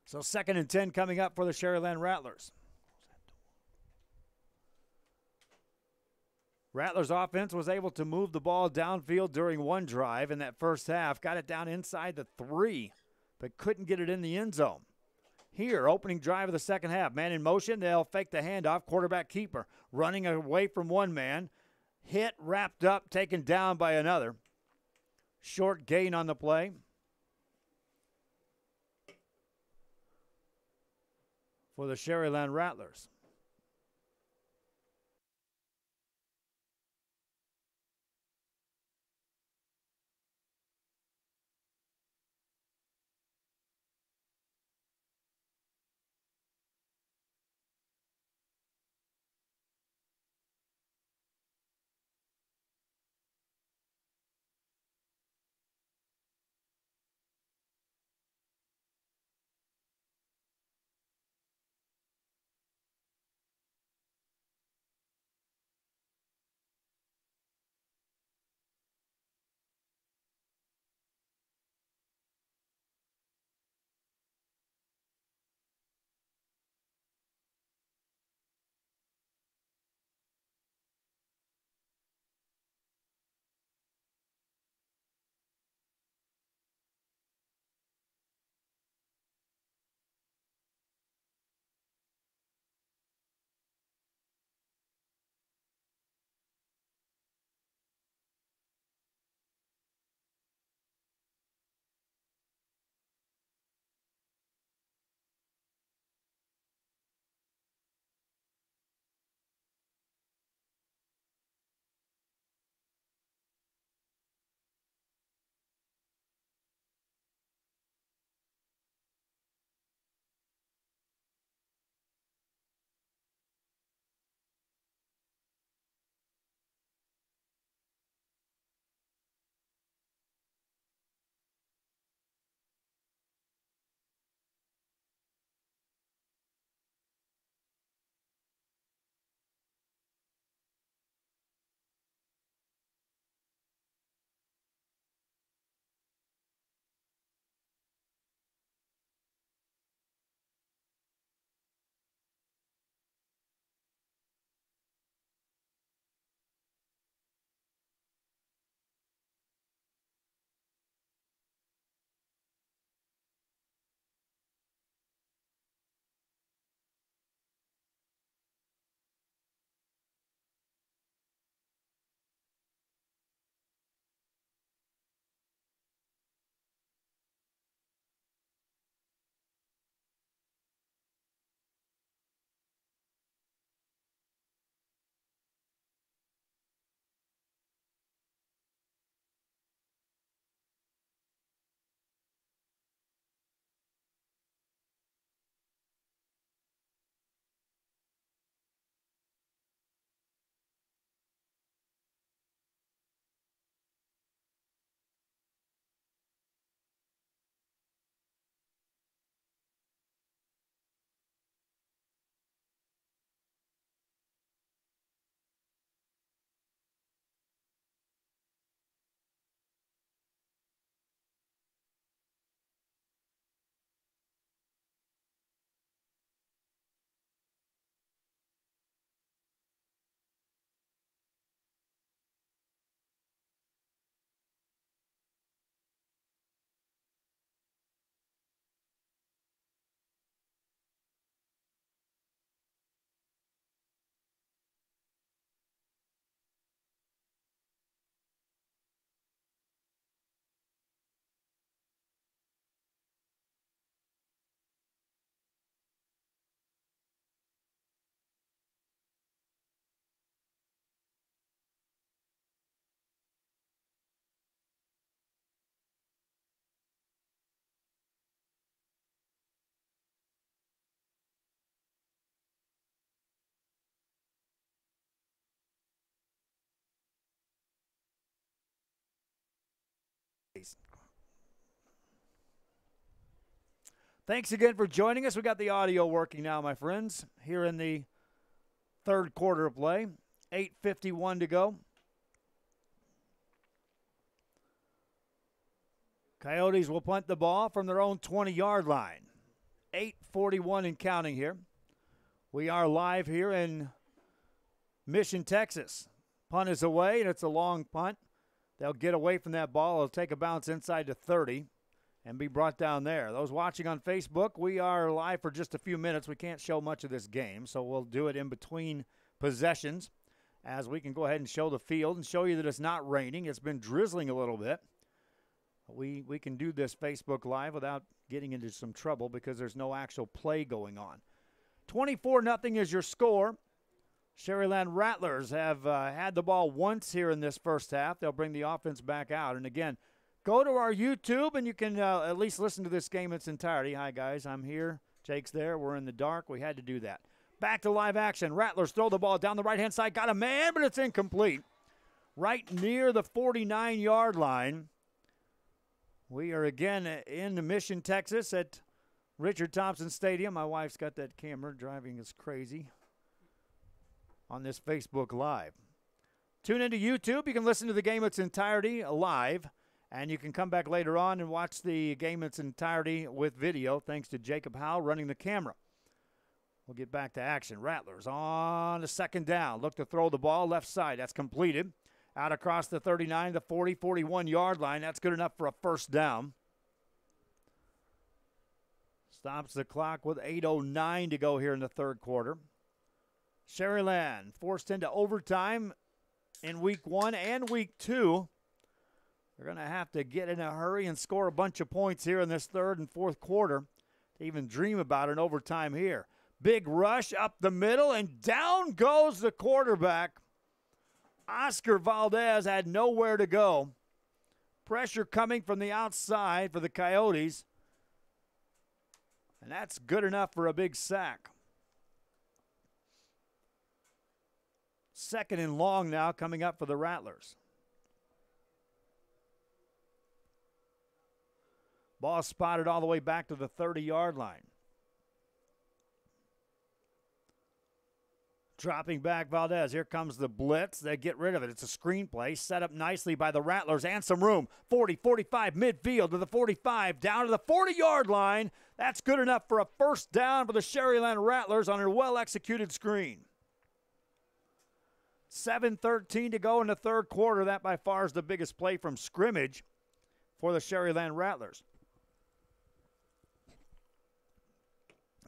So 2nd and 10 coming up for the Sharyland Rattlers. Rattlers offense was able to move the ball downfield during one drive in that first half. Got it down inside the 3, but couldn't get it in the end zone. Here, opening drive of the second half. Man in motion, they'll fake the handoff. Quarterback keeper running away from one man. Hit, wrapped up, taken down by another. Short gain on the play. For the Sharyland Rattlers. Thanks again for joining us. We got the audio working now, my friends, here in the third quarter of play. 8:51 to go. Coyotes will punt the ball from their own 20-yard line. 8:41 and counting here. We are live here in Mission, Texas. Punt is away, and it's a long punt. They'll get away from that ball. It'll take a bounce inside to 30 and be brought down there. Those watching on Facebook, we are live for just a few minutes. We can't show much of this game, so we'll do it in between possessions as we can go ahead and show the field and show you that it's not raining. It's been drizzling a little bit. We can do this Facebook Live without getting into some trouble because there's no actual play going on. 24-0 is your score. Sharyland Rattlers have had the ball once here in this first half. They'll bring the offense back out. And again, go to our YouTube and you can at least listen to this game in its entirety. Hi, guys. I'm here. Jake's there. We're in the dark. We had to do that. Back to live action. Rattlers throw the ball down the right-hand side. Got a man, but it's incomplete. Right near the 49-yard line. We are again in the Mission, Texas at Richard Thompson Stadium. My wife's got that camera driving us crazy on this Facebook Live. Tune into YouTube. You can listen to the game in its entirety live, and you can come back later on and watch the game in its entirety with video, thanks to Jacob Howe running the camera. We'll get back to action. Rattlers on the second down. Look to throw the ball left side. That's completed. Out across the 39, the 40, 41-yard line. That's good enough for a first down. Stops the clock with 8:09 to go here in the third quarter. Sharyland forced into overtime in week 1 and week 2. They're going to have to get in a hurry and score a bunch of points here in this third and fourth quarter to even dream about an overtime here. Big rush up the middle, and down goes the quarterback. Oscar Valdez had nowhere to go. Pressure coming from the outside for the Coyotes. And that's good enough for a big sack. Second and long now coming up for the Rattlers. Ball spotted all the way back to the 30-yard line. Dropping back Valdez. Here comes the blitz. They get rid of it. It's a screen play set up nicely by the Rattlers and some room. 40, 45, midfield to the 45, down to the 40-yard line. That's good enough for a first down for the Sharyland Rattlers on a well-executed screen. 7:13 to go in the third quarter. That by far is the biggest play from scrimmage for the Sharyland Rattlers.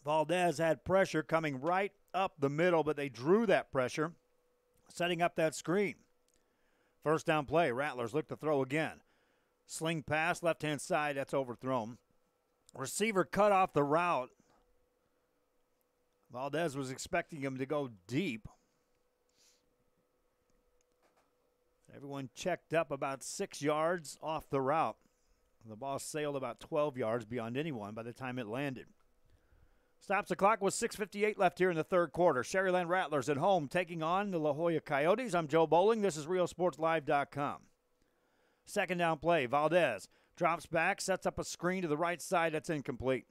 Valdez had pressure coming right up the middle, but they drew that pressure, setting up that screen. First down play. Rattlers look to throw again. Sling pass, left-hand side, that's overthrown. Receiver cut off the route. Valdez was expecting him to go deep. Everyone checked up about 6 yards off the route. The ball sailed about 12 yards beyond anyone by the time it landed. Stops the clock with 6:58 left here in the third quarter. Sharyland Rattlers at home taking on the La Joya Coyotes. I'm Joe Bowling. This is RealSportsLive.com. Second down play. Valdez drops back, sets up a screen to the right side. That's incomplete.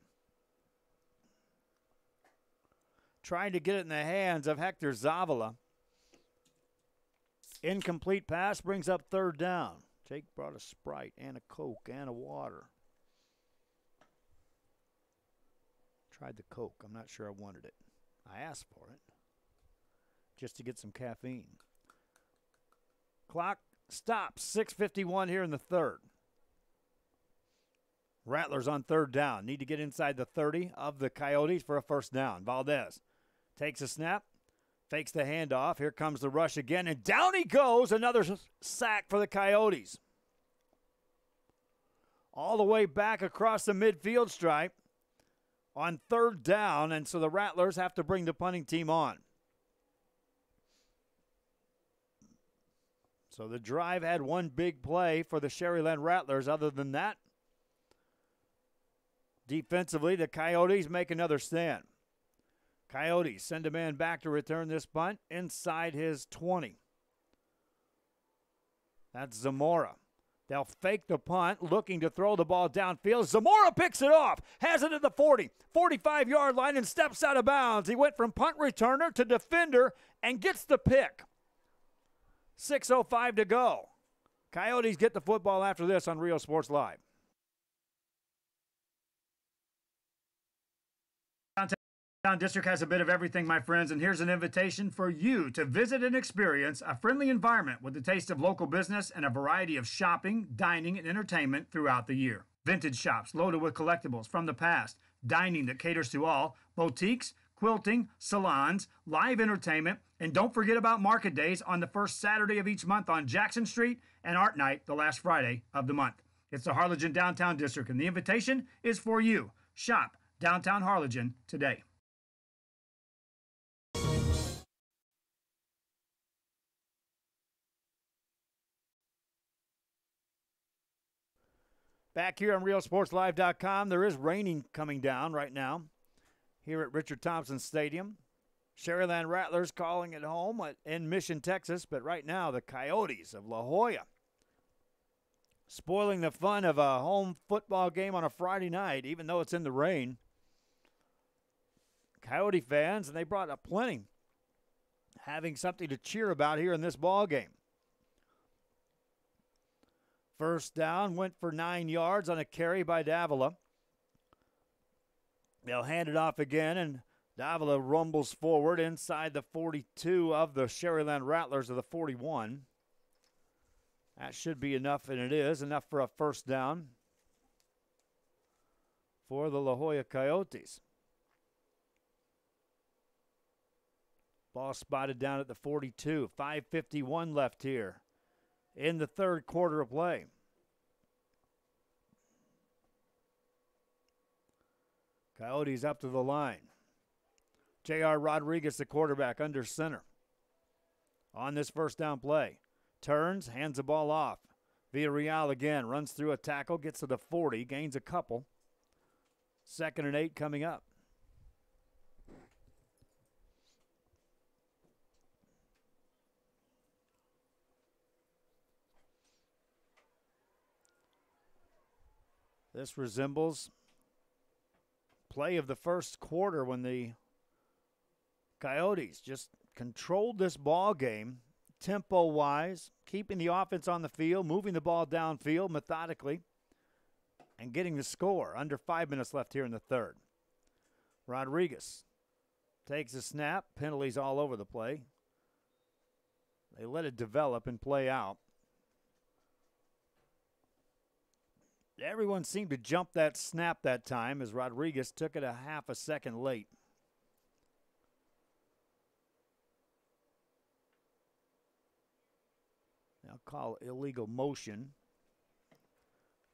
Trying to get it in the hands of Hector Zavala. Incomplete pass brings up third down. Jake brought a Sprite and a Coke and a water. Tried the Coke. I'm not sure I wanted it. I asked for it just to get some caffeine. Clock stops. 6:51 here in the third. Rattlers on third down. Need to get inside the 30 of the Coyotes for a first down. Valdez takes a snap, fakes the handoff. Here comes the rush again, and down he goes. Another sack for the Coyotes. All the way back across the midfield stripe on third down, and so the Rattlers have to bring the punting team on. So the drive had one big play for the Sharyland Rattlers. Other than that, defensively, the Coyotes make another stand. Coyotes send a man back to return this punt inside his 20. That's Zamora. They'll fake the punt, looking to throw the ball downfield. Zamora picks it off, has it at the 40, 45-yard line, and steps out of bounds. He went from punt returner to defender and gets the pick. 6:05 to go. Coyotes get the football after this on Rio Sports Live. Downtown District has a bit of everything, my friends, and here's an invitation for you to visit and experience a friendly environment with the taste of local business and a variety of shopping, dining, and entertainment throughout the year. Vintage shops loaded with collectibles from the past, dining that caters to all, boutiques, quilting, salons, live entertainment, and don't forget about market days on the first Saturday of each month on Jackson Street and Art Night the last Friday of the month. It's the Harlingen Downtown District, and the invitation is for you. Shop Downtown Harlingen today. Back here on RealSportsLive.com, there is raining coming down right now here at Richard Thompson Stadium. Sharyland Rattlers calling it home in Mission, Texas, but right now the Coyotes of La Joya spoiling the fun of a home football game on a Friday night, even though it's in the rain. Coyote fans, and they brought up plenty, having something to cheer about here in this ball game. First down, went for 9 yards on a carry by Davila. They'll hand it off again, and Davila rumbles forward inside the 42 of the Sharyland Rattlers of the 41. That should be enough, and it is enough for a first down for the La Joya Coyotes. Ball spotted down at the 42. 5:51 left here in the third quarter of play. Coyotes up to the line. J.R. Rodriguez, the quarterback, under center on this first down play. Turns, hands the ball off. Villarreal again, runs through a tackle, gets to the 40, gains a couple. 2nd and 8 coming up. This resembles play of the first quarter when the Coyotes just controlled this ball game tempo-wise, keeping the offense on the field, moving the ball downfield methodically, and getting the score. Under 5 minutes left here in the third. Rodriguez takes a snap. Penalties all over the play. They let it develop and play out. Everyone seemed to jump that snap that time as Rodriguez took it a half a second late. Now call illegal motion,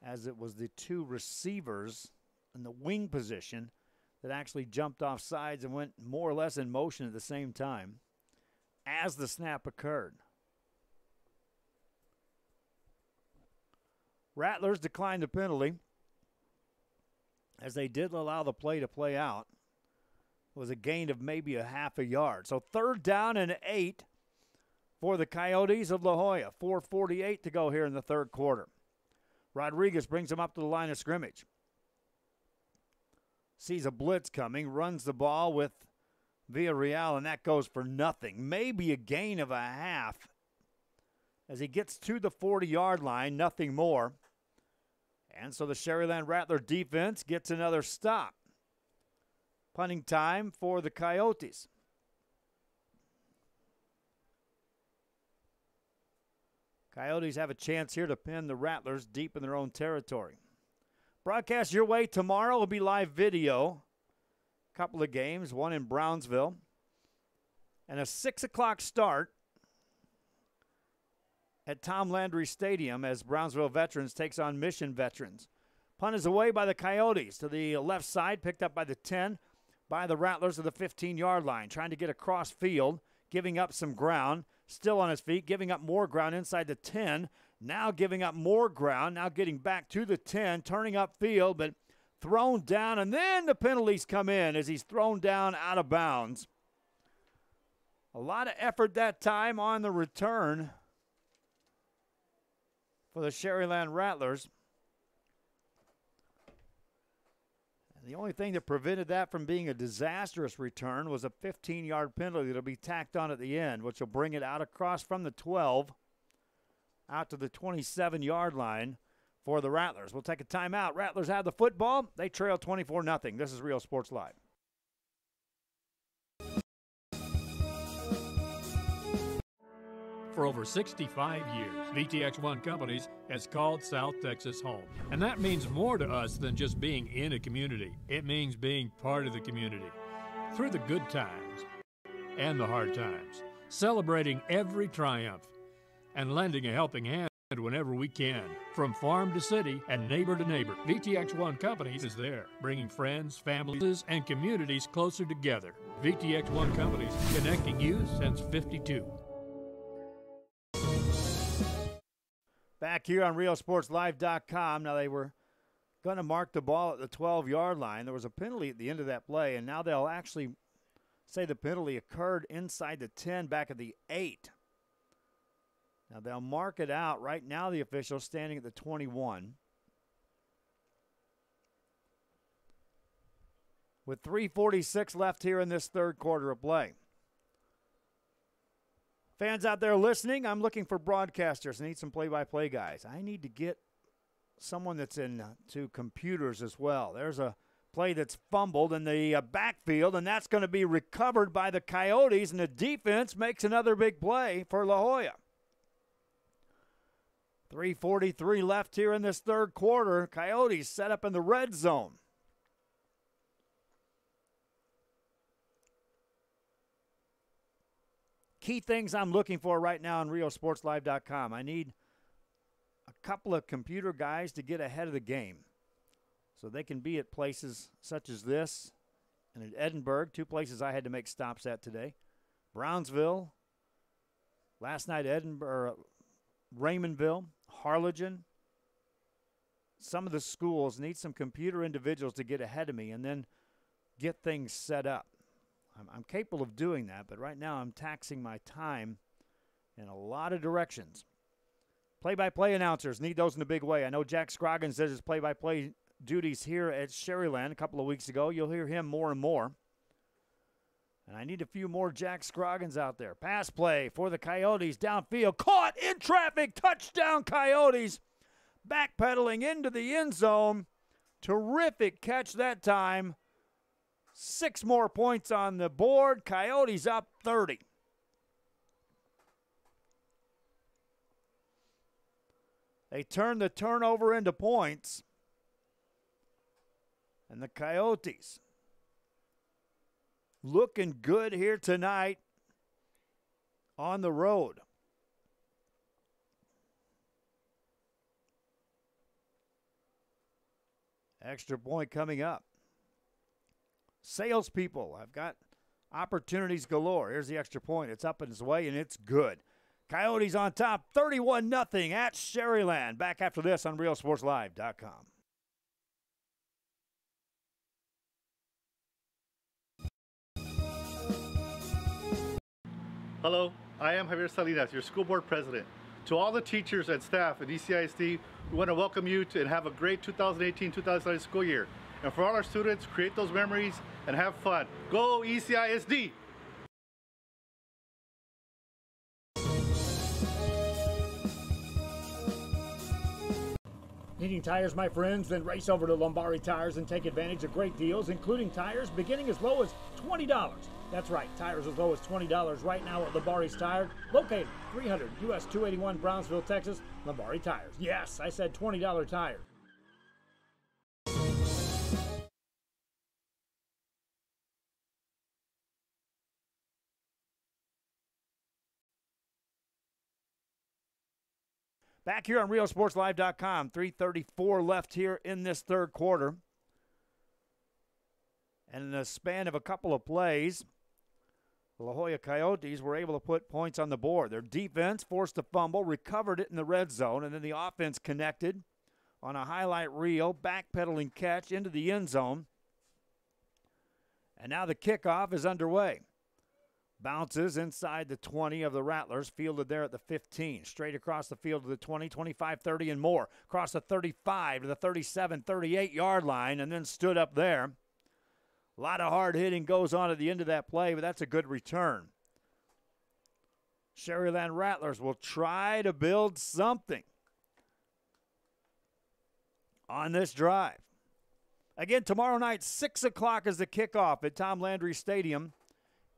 as it was the two receivers in the wing position that actually jumped off sides and went more or less in motion at the same time as the snap occurred. Rattlers declined the penalty, as they did allow the play to play out. It was a gain of maybe a half a yard. So 3rd down and 8 for the Coyotes of La Joya. 4:48 to go here in the third quarter. Rodriguez brings them up to the line of scrimmage. Sees a blitz coming, runs the ball with Villarreal, and that goes for nothing. Maybe a gain of a half as he gets to the 40-yard line, nothing more. And so the Sharyland Rattler defense gets another stop. Punting time for the Coyotes. Coyotes have a chance here to pin the Rattlers deep in their own territory. Broadcast your way tomorrow will be live video. A couple of games, one in Brownsville. And a 6 o'clock start at Tom Landry Stadium as Brownsville Veterans takes on Mission Veterans. Punt is away by the Coyotes to the left side, picked up by the 10, by the Rattlers of the 15-yard line, trying to get across field, giving up some ground, still on his feet, giving up more ground inside the 10, now giving up more ground, now getting back to the 10, turning up field, but thrown down, and then the penalties come in as he's thrown down out of bounds. A lot of effort that time on the return for the Sharyland Rattlers. And the only thing that prevented that from being a disastrous return was a 15-yard penalty that'll be tacked on at the end, which will bring it out across from the 12 out to the 27-yard line for the Rattlers. We'll take a timeout. Rattlers have the football. They trail 24-0. This is Real Sports Live. For over 65 years, VTX1 Companies has called South Texas home. And that means more to us than just being in a community. It means being part of the community. Through the good times and the hard times, celebrating every triumph and lending a helping hand whenever we can. From farm to city and neighbor to neighbor, VTX1 Companies is there, bringing friends, families, and communities closer together. VTX1 Companies, connecting you since '52. Back here on RealSportsLive.com. Now, they were going to mark the ball at the 12-yard line. There was a penalty at the end of that play, and now they'll actually say the penalty occurred inside the 10 back at the 8. Now, they'll mark it out. Right now, the official standing at the 21. With 3:46 left here in this third quarter of play. Fans out there listening, I'm looking for broadcasters. I need some play-by-play guys. I need to get someone that's into computers as well. There's a play that's fumbled in the backfield, and that's going to be recovered by the Coyotes, and the defense makes another big play for La Joya. 3:43 left here in this third quarter. Coyotes set up in the red zone. Key things I'm looking for right now on RealSportsLive.com. I need a couple of computer guys to get ahead of the game so they can be at places such as this and in Edinburgh, two places I had to make stops at today. Brownsville, last night Raymondville, Harlingen. Some of the schools need some computer individuals to get ahead of me and then get things set up. I'm capable of doing that, but right now I'm taxing my time in a lot of directions. Play-by-play announcers need those in a big way. I know Jack Scroggins did his play-by-play duties here at Sharyland a couple of weeks ago. You'll hear him more and more. And I need a few more Jack Scroggins out there. Pass play for the Coyotes downfield. Caught in traffic. Touchdown, Coyotes. Backpedaling into the end zone. Terrific catch that time. 6 more points on the board. Coyotes up 30. They turn the turnover into points. And the Coyotes looking good here tonight on the road. Extra point coming up. Salespeople, I've got opportunities galore. Here's the extra point. It's up in his way, and it's good. Coyotes on top, 31-0 at Sharyland. Back after this on RealSportsLive.com. Hello, I am Javier Salinas, your school board president. To all the teachers and staff at ECISD, we want to welcome you and have a great 2018-2019 school year. And for all our students, create those memories and have fun. Go ECISD! Needing tires, my friends? Then race over to Lombardi Tires and take advantage of great deals, including tires beginning as low as $20. That's right, tires as low as $20 right now at Lombardi's Tire, located 300 US 281 Brownsville, Texas. Lombardi Tires. Yes, I said $20 tires. Back here on RealSportsLive.com, 3:34 left here in this third quarter. And in the span of a couple of plays, the La Joya Coyotes were able to put points on the board. Their defense forced a fumble, recovered it in the red zone, and then the offense connected on a highlight reel, backpedaling catch into the end zone. And now the kickoff is underway. Bounces inside the 20 of the Rattlers, fielded there at the 15. Straight across the field to the 20, 25, 30, and more. Across the 35 to the 37, 38-yard line, and then stood up there. A lot of hard hitting goes on at the end of that play, but that's a good return. Sharyland Rattlers will try to build something on this drive. Again, tomorrow night, 6 o'clock is the kickoff at Tom Landry Stadium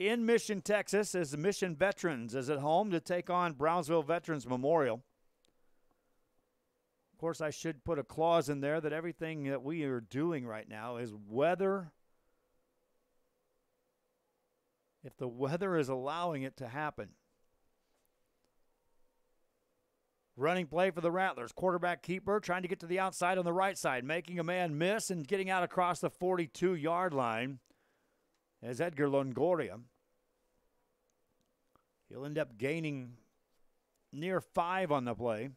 in Mission, Texas, as the Mission Veterans is at home to take on Brownsville Veterans Memorial. Of course, I should put a clause in there that everything that we are doing right now is weather. If the weather is allowing it to happen. Running play for the Rattlers. Quarterback keeper trying to get to the outside on the right side, making a man miss and getting out across the 42-yard line as Edgar Longoria. He'll end up gaining near 5 on the play.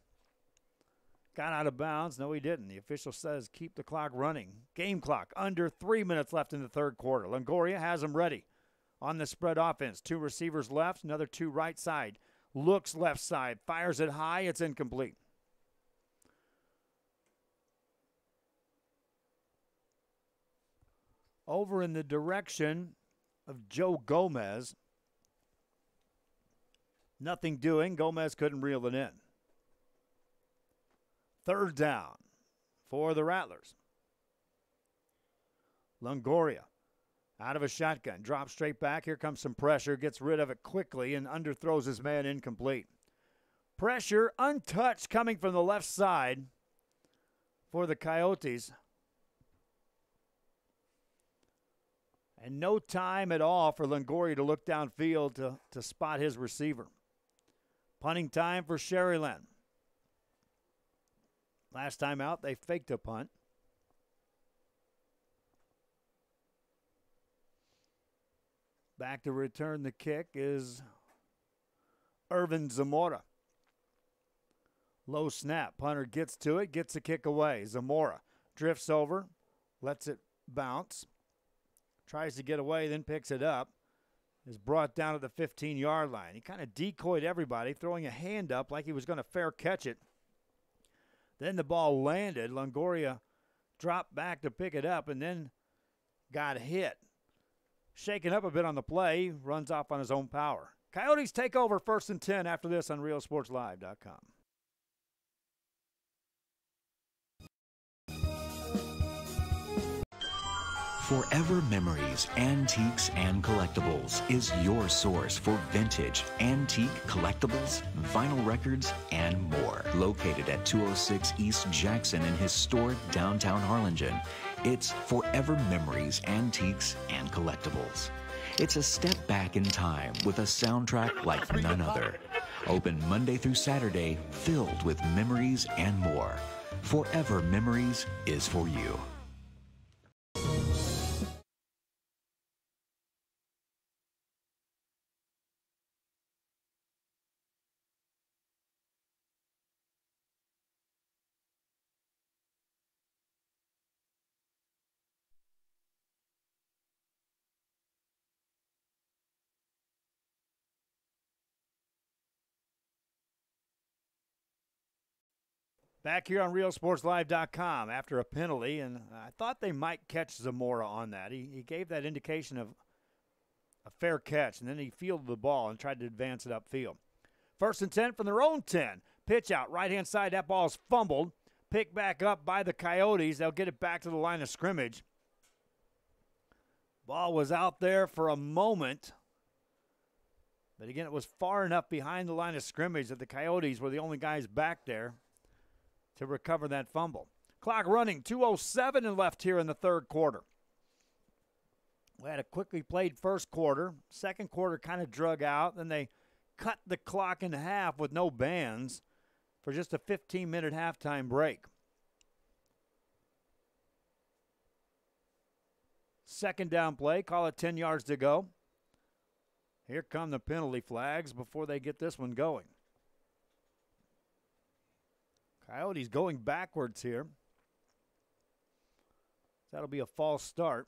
Got out of bounds. No, he didn't. The official says keep the clock running. Game clock. Under 3 minutes left in the third quarter. Longoria has them ready on the spread offense. 2 receivers left, another 2 right side. Looks left side, fires it high, it's incomplete. Over in the direction of Joe Gomez. Nothing doing. Gomez couldn't reel it in. Third down for the Rattlers. Longoria. Out of a shotgun, drops straight back. Here comes some pressure, gets rid of it quickly and underthrows his man incomplete. Pressure untouched coming from the left side for the Coyotes. And no time at all for Longoria to look downfield to spot his receiver. Punting time for Sharyland. Last time out, they faked a punt. Back to return the kick is Irvin Zamora. Low snap. Punter gets to it, gets the kick away. Zamora drifts over, lets it bounce. Tries to get away, then picks it up. Is brought down to the 15-yard line. He kind of decoyed everybody, throwing a hand up like he was going to fair catch it. Then the ball landed. Longoria dropped back to pick it up and then got hit. Shaken up a bit on the play, runs off on his own power. Coyotes take over 1st and 10 after this on RealSportsLive.com. Forever Memories, Antiques, and Collectibles is your source for vintage, antique, collectibles, vinyl records, and more. Located at 206 East Jackson in historic downtown Harlingen, it's Forever Memories, Antiques, and Collectibles. It's a step back in time with a soundtrack like none other. Open Monday through Saturday, filled with memories and more. Forever Memories is for you. Back here on RealSportsLive.com after a penalty, and I thought they might catch Zamora on that. He gave that indication of a fair catch, and then he fielded the ball and tried to advance it upfield. 1st and 10 from their own 10. Pitch out, right-hand side. That ball's fumbled. Picked back up by the Coyotes. They'll get it back to the line of scrimmage. Ball was out there for a moment. But again, it was far enough behind the line of scrimmage that the Coyotes were the only guys back there to recover that fumble. Clock running, 2:07 and left here in the third quarter. We had a quickly played first quarter. Second quarter kind of drug out. Then they cut the clock in half with no bands for just a 15-minute halftime break. Second down play, call it 10 yards to go. Here come the penalty flags before they get this one going. Coyotes going backwards here. That'll be a false start.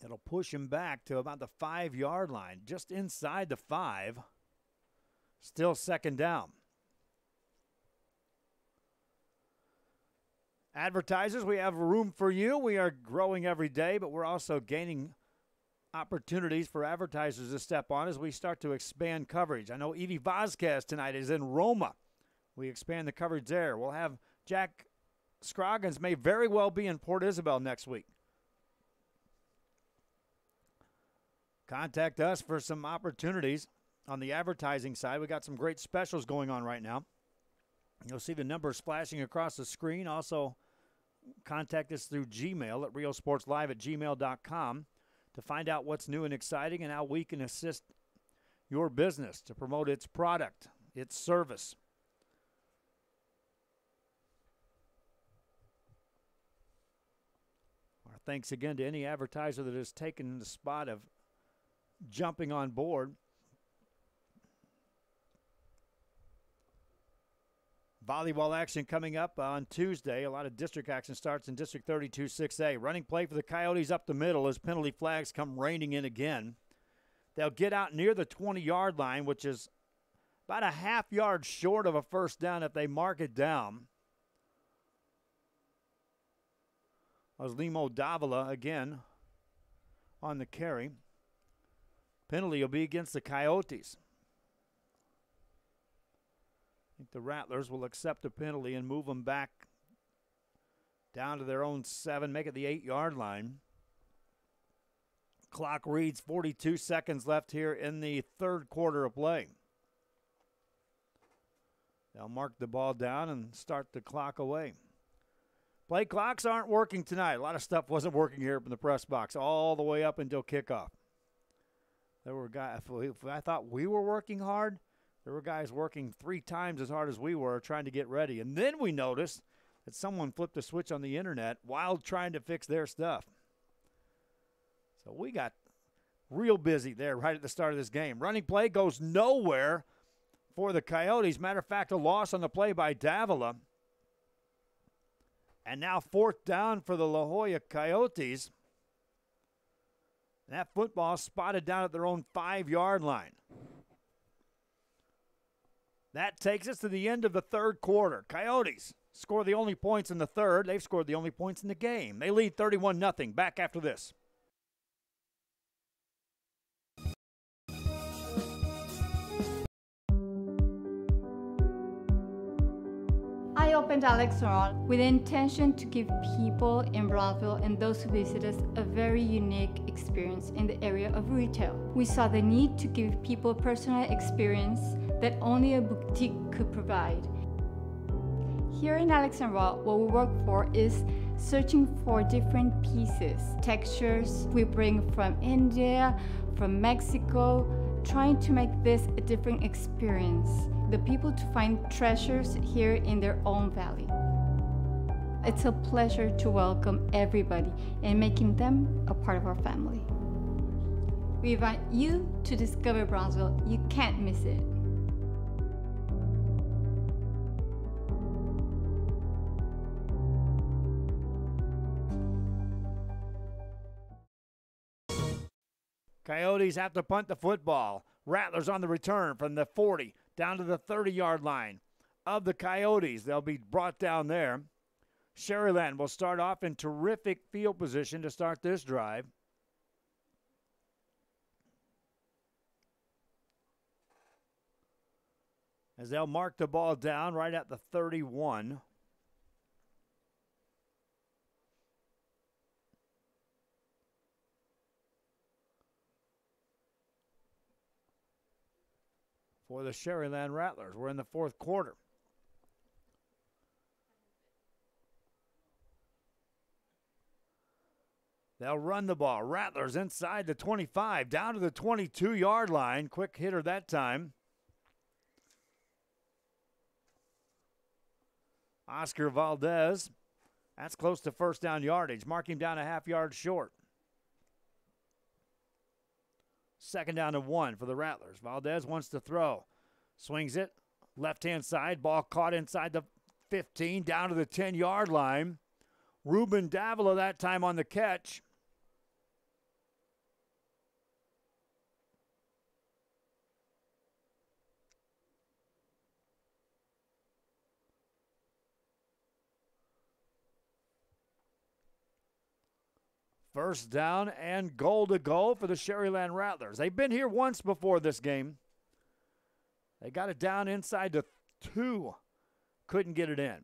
It'll push him back to about the 5-yard line, just inside the 5. Still second down. Advertisers, we have room for you. We are growing every day, but we're also gaining opportunities for advertisers to step on as we start to expand coverage. I know Evie Vasquez tonight is in Roma. We expand the coverage there. We'll have Jack Scroggins may very well be in Port Isabel next week. Contact us for some opportunities on the advertising side. We got some great specials going on right now. You'll see the numbers flashing across the screen. Also, contact us through Gmail at realsportslive@gmail.com to find out what's new and exciting and how we can assist your business to promote its product, its service. Our thanks again to any advertiser that has taken the spot of jumping on board. Volleyball action coming up on Tuesday. A lot of district action starts in District 32 6A. Running play for the Coyotes up the middle as penalty flags come raining in again. They'll get out near the 20-yard line, which is about a half yard short of a first down if they mark it down. As Limo Davila again on the carry. Penalty will be against the Coyotes. I think the Rattlers will accept the penalty and move them back down to their own 7, make it the 8-yard line. Clock reads 42 seconds left here in the third quarter of play. They'll mark the ball down and start the clock away. Play clocks aren't working tonight. A lot of stuff wasn't working here from the press box all the way up until kickoff. There were guys, if I thought we were working hard, there were guys working 3 times as hard as we were trying to get ready. And then we noticed that someone flipped a switch on the internet while trying to fix their stuff. So we got real busy there right at the start of this game. Running play goes nowhere for the Coyotes. Matter of fact, a loss on the play by Davila. And now 4th down for the La Jolla Coyotes. And that football spotted down at their own 5-yard line. That takes us to the end of the third quarter. Coyotes score the only points in the third. They've scored the only points in the game. They lead 31-0. Back after this. I opened Alex Ron with the intention to give people in Brownsville and those who visit us a very unique experience in the area of retail. We saw the need to give people a personal experience that only a boutique could provide. Here in Alex and Raw, what we work for is searching for different pieces, textures we bring from India, from Mexico, trying to make this a different experience. The people to find treasures here in their own valley. It's a pleasure to welcome everybody and making them a part of our family. We invite you to discover Brownsville. You can't miss it. Coyotes have to punt the football. Rattlers on the return from the 40 down to the 30-yard line of the Coyotes. They'll be brought down there. Sharyland will start off in terrific field position to start this drive. As they'll mark the ball down right at the 31. For the Sharyland Rattlers. We're in the fourth quarter. They'll run the ball. Rattlers inside the 25, down to the 22-yard line. Quick hitter that time. Oscar Valdez. That's close to first down yardage. Mark him down a half yard short. 2nd down and 1 for the Rattlers. Valdez wants to throw. Swings it. Left-hand side. Ball caught inside the 15. Down to the 10-yard line. Ruben Davila that time on the catch. First down and goal to go for the Sharyland Rattlers. They've been here once before this game. They got it down inside the 2. Couldn't get it in.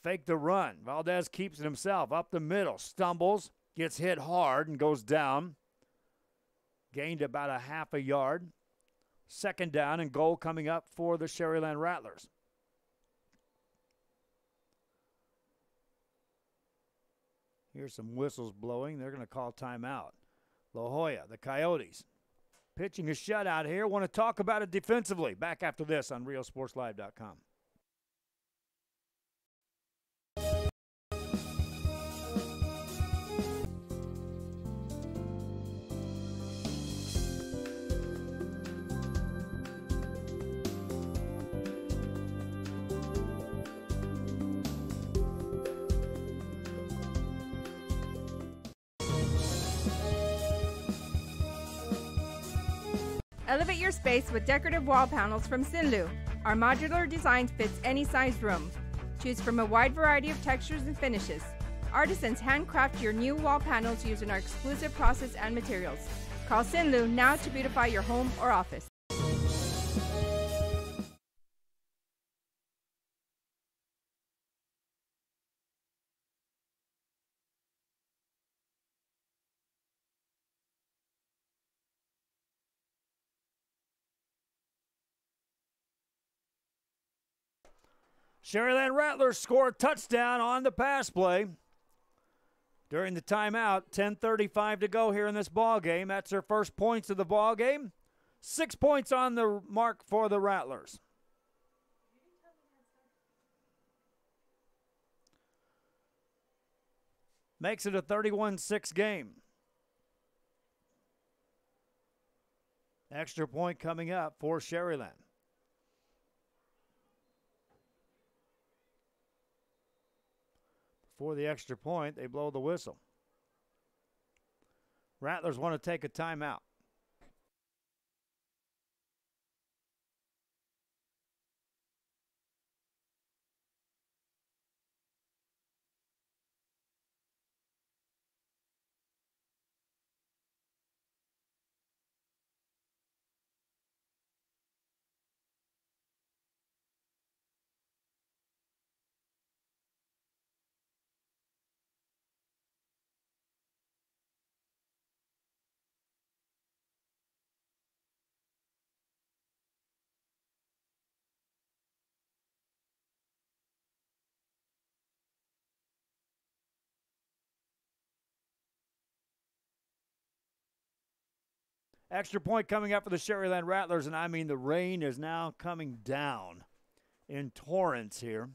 Fake the run. Valdez keeps it himself up the middle. Stumbles, gets hit hard, and goes down. Gained about a half a yard. Second down and goal coming up for the Sharyland Rattlers. Here's some whistles blowing. They're going to call timeout. La Joya, the Coyotes, pitching a shutout here. Want to talk about it defensively. Back after this on RealSportsLive.com. Elevate your space with decorative wall panels from Sinlu. Our modular design fits any size room. Choose from a wide variety of textures and finishes. Artisans handcraft your new wall panels using our exclusive process and materials. Call Sinlu now to beautify your home or office. Sharyland Rattlers score a touchdown on the pass play. During the timeout, 10:35 to go here in this ball game. That's their first points of the ball game. 6 points on the mark for the Rattlers. Makes it a 31-6 game. Extra point coming up for Sharyland. Before the extra point, they blow the whistle. Rattlers want to take a timeout. Extra point coming up for the Sharyland Rattlers, and I mean the rain is now coming down in torrents here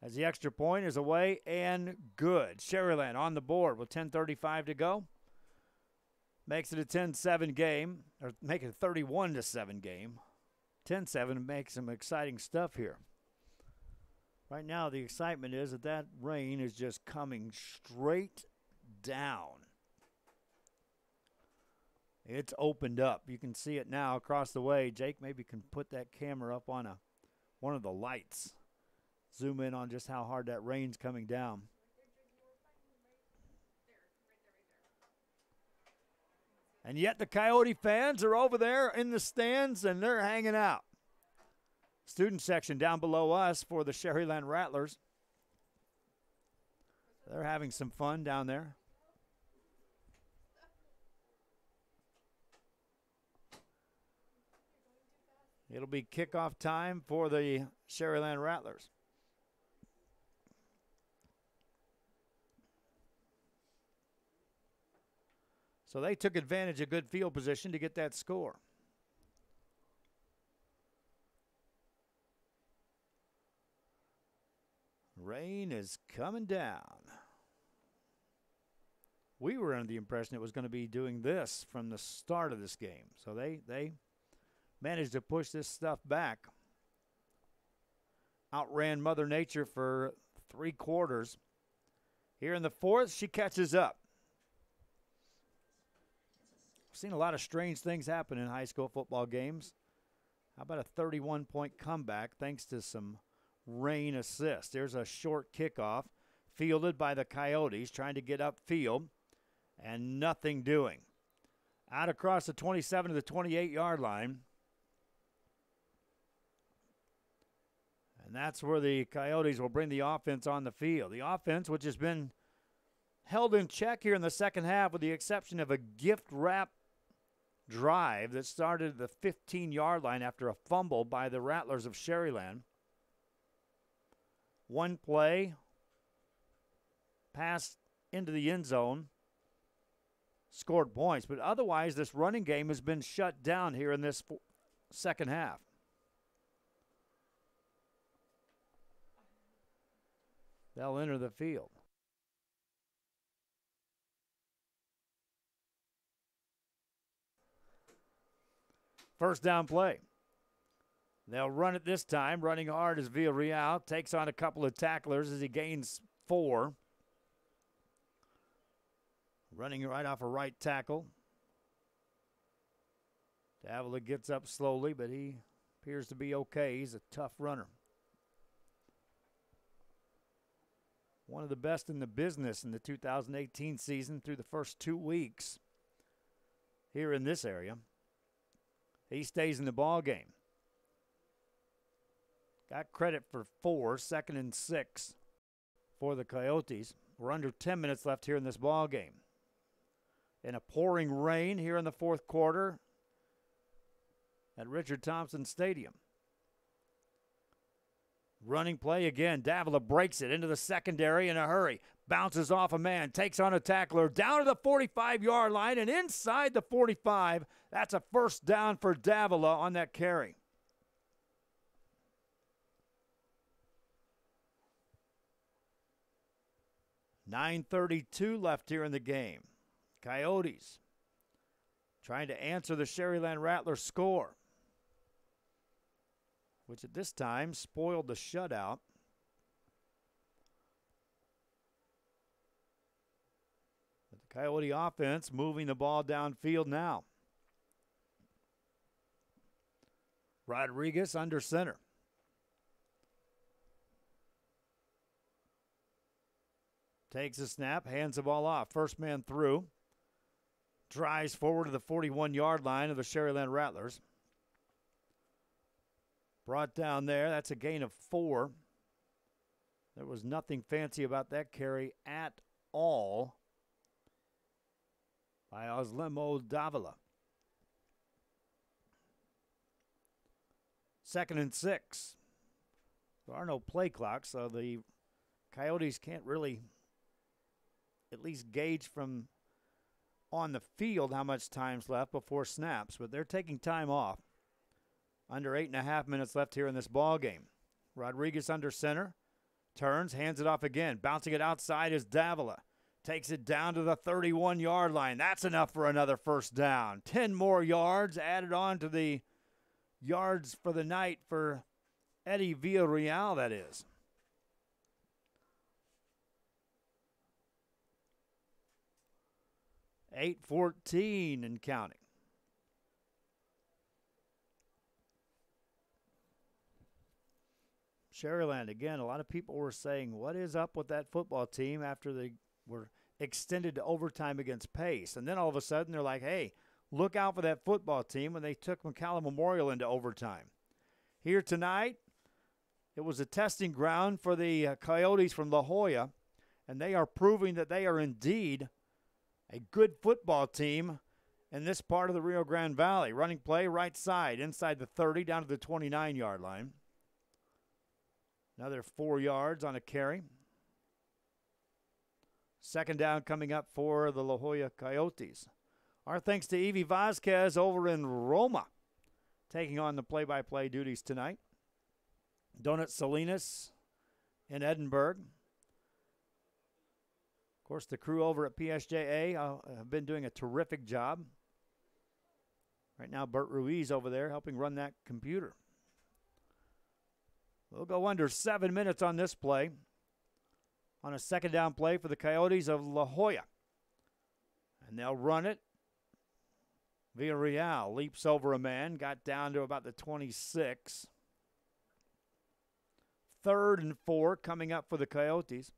as the extra point is away and good. Sharyland on the board with 10:35 to go. Makes it a 10-7 game, or make it a 31-7 game. 10-7 makes some exciting stuff here. Right now the excitement is that rain is just coming straight down. It's opened up. You can see it now across the way. Jake maybe can put that camera up on one of the lights. Zoom in on just how hard that rain's coming down. And yet the Coyote fans are over there in the stands and they're hanging out. Student section down below us for the Sharyland Rattlers. They're having some fun down there. It'll be kickoff time for the Sharyland Rattlers. So they took advantage of good field position to get that score. Rain is coming down. We were under the impression it was going to be doing this from the start of this game. So they managed to push this stuff back. Outran Mother Nature for 3 quarters. Here in the fourth, she catches up. I've seen a lot of strange things happen in high school football games. How about a 31-point comeback thanks to some rain assist? There's a short kickoff fielded by the Coyotes trying to get upfield. and nothing doing. Out across the 27 to the 28-yard line. And that's where the Coyotes will bring the offense on the field. The offense, which has been held in check here in the second half with the exception of a gift wrap drive that started at the 15-yard line after a fumble by the Rattlers of Sharyland. One play, pass into the end zone, scored points. But otherwise, this running game has been shut down here in this second half. They'll enter the field. First down play. They'll run it this time. Running hard is Villarreal. Takes on a couple of tacklers as he gains 4. Running right off a right tackle. Davila gets up slowly, but he appears to be okay. He's a tough runner. One of the best in the business in the 2018 season through the first 2 weeks here in this area. He stays in the ball game. Got credit for 4, 2nd and 6 for the Coyotes. We're under 10 minutes left here in this ball game. In a pouring rain here in the fourth quarter at Richard Thompson Stadium. Running play again. Davila breaks it into the secondary in a hurry. Bounces off a man. Takes on a tackler. Down to the 45-yard line and inside the 45. That's a first down for Davila on that carry. .9:32 left here in the game. Coyotes trying to answer the Sharyland Rattlers score, which at this time spoiled the shutout. But the Coyote offense moving the ball downfield now. Rodriguez under center. Takes a snap, hands the ball off. First man through. Drives forward to the 41-yard line of the Sharyland Rattlers. Brought down there. That's a gain of 4. There was nothing fancy about that carry at all by Oslemo Davila. 2nd and 6. There are no play clocks, so the Coyotes can't really at least gauge from on the field how much time's left before snaps, but they're taking time off. Under 8.5 minutes left here in this ball game. Rodriguez under center, turns, hands it off again. Bouncing it outside is Davila. Takes it down to the 31-yard line. That's enough for another first down. 10 more yards added on to the yards for the night for Eddie Villarreal, that is. .8:14 and counting. Sharyland, again, a lot of people were saying, what is up with that football team after they were extended to overtime against Pace? And then all of a sudden they're like, hey, look out for that football team when they took McCallum Memorial into overtime. Here tonight, it was a testing ground for the Coyotes from La Joya, and they are proving that they are indeed a good football team in this part of the Rio Grande Valley. Running play right side, inside the 30, down to the 29-yard line. Another 4 yards on a carry. Second down coming up for the La Joya Coyotes. Our thanks to Evie Vasquez over in Roma, taking on the play-by-play duties tonight. Donut Salinas in Edinburgh. Of course, the crew over at PSJA have been doing a terrific job. Right now, Bert Ruiz over there helping run that computer. We'll go under 7 minutes on this play. On a second down play for the Coyotes of La Joya. And they'll run it. Villarreal leaps over a man, got down to about the 26. 3rd and 4 coming up for the Coyotes.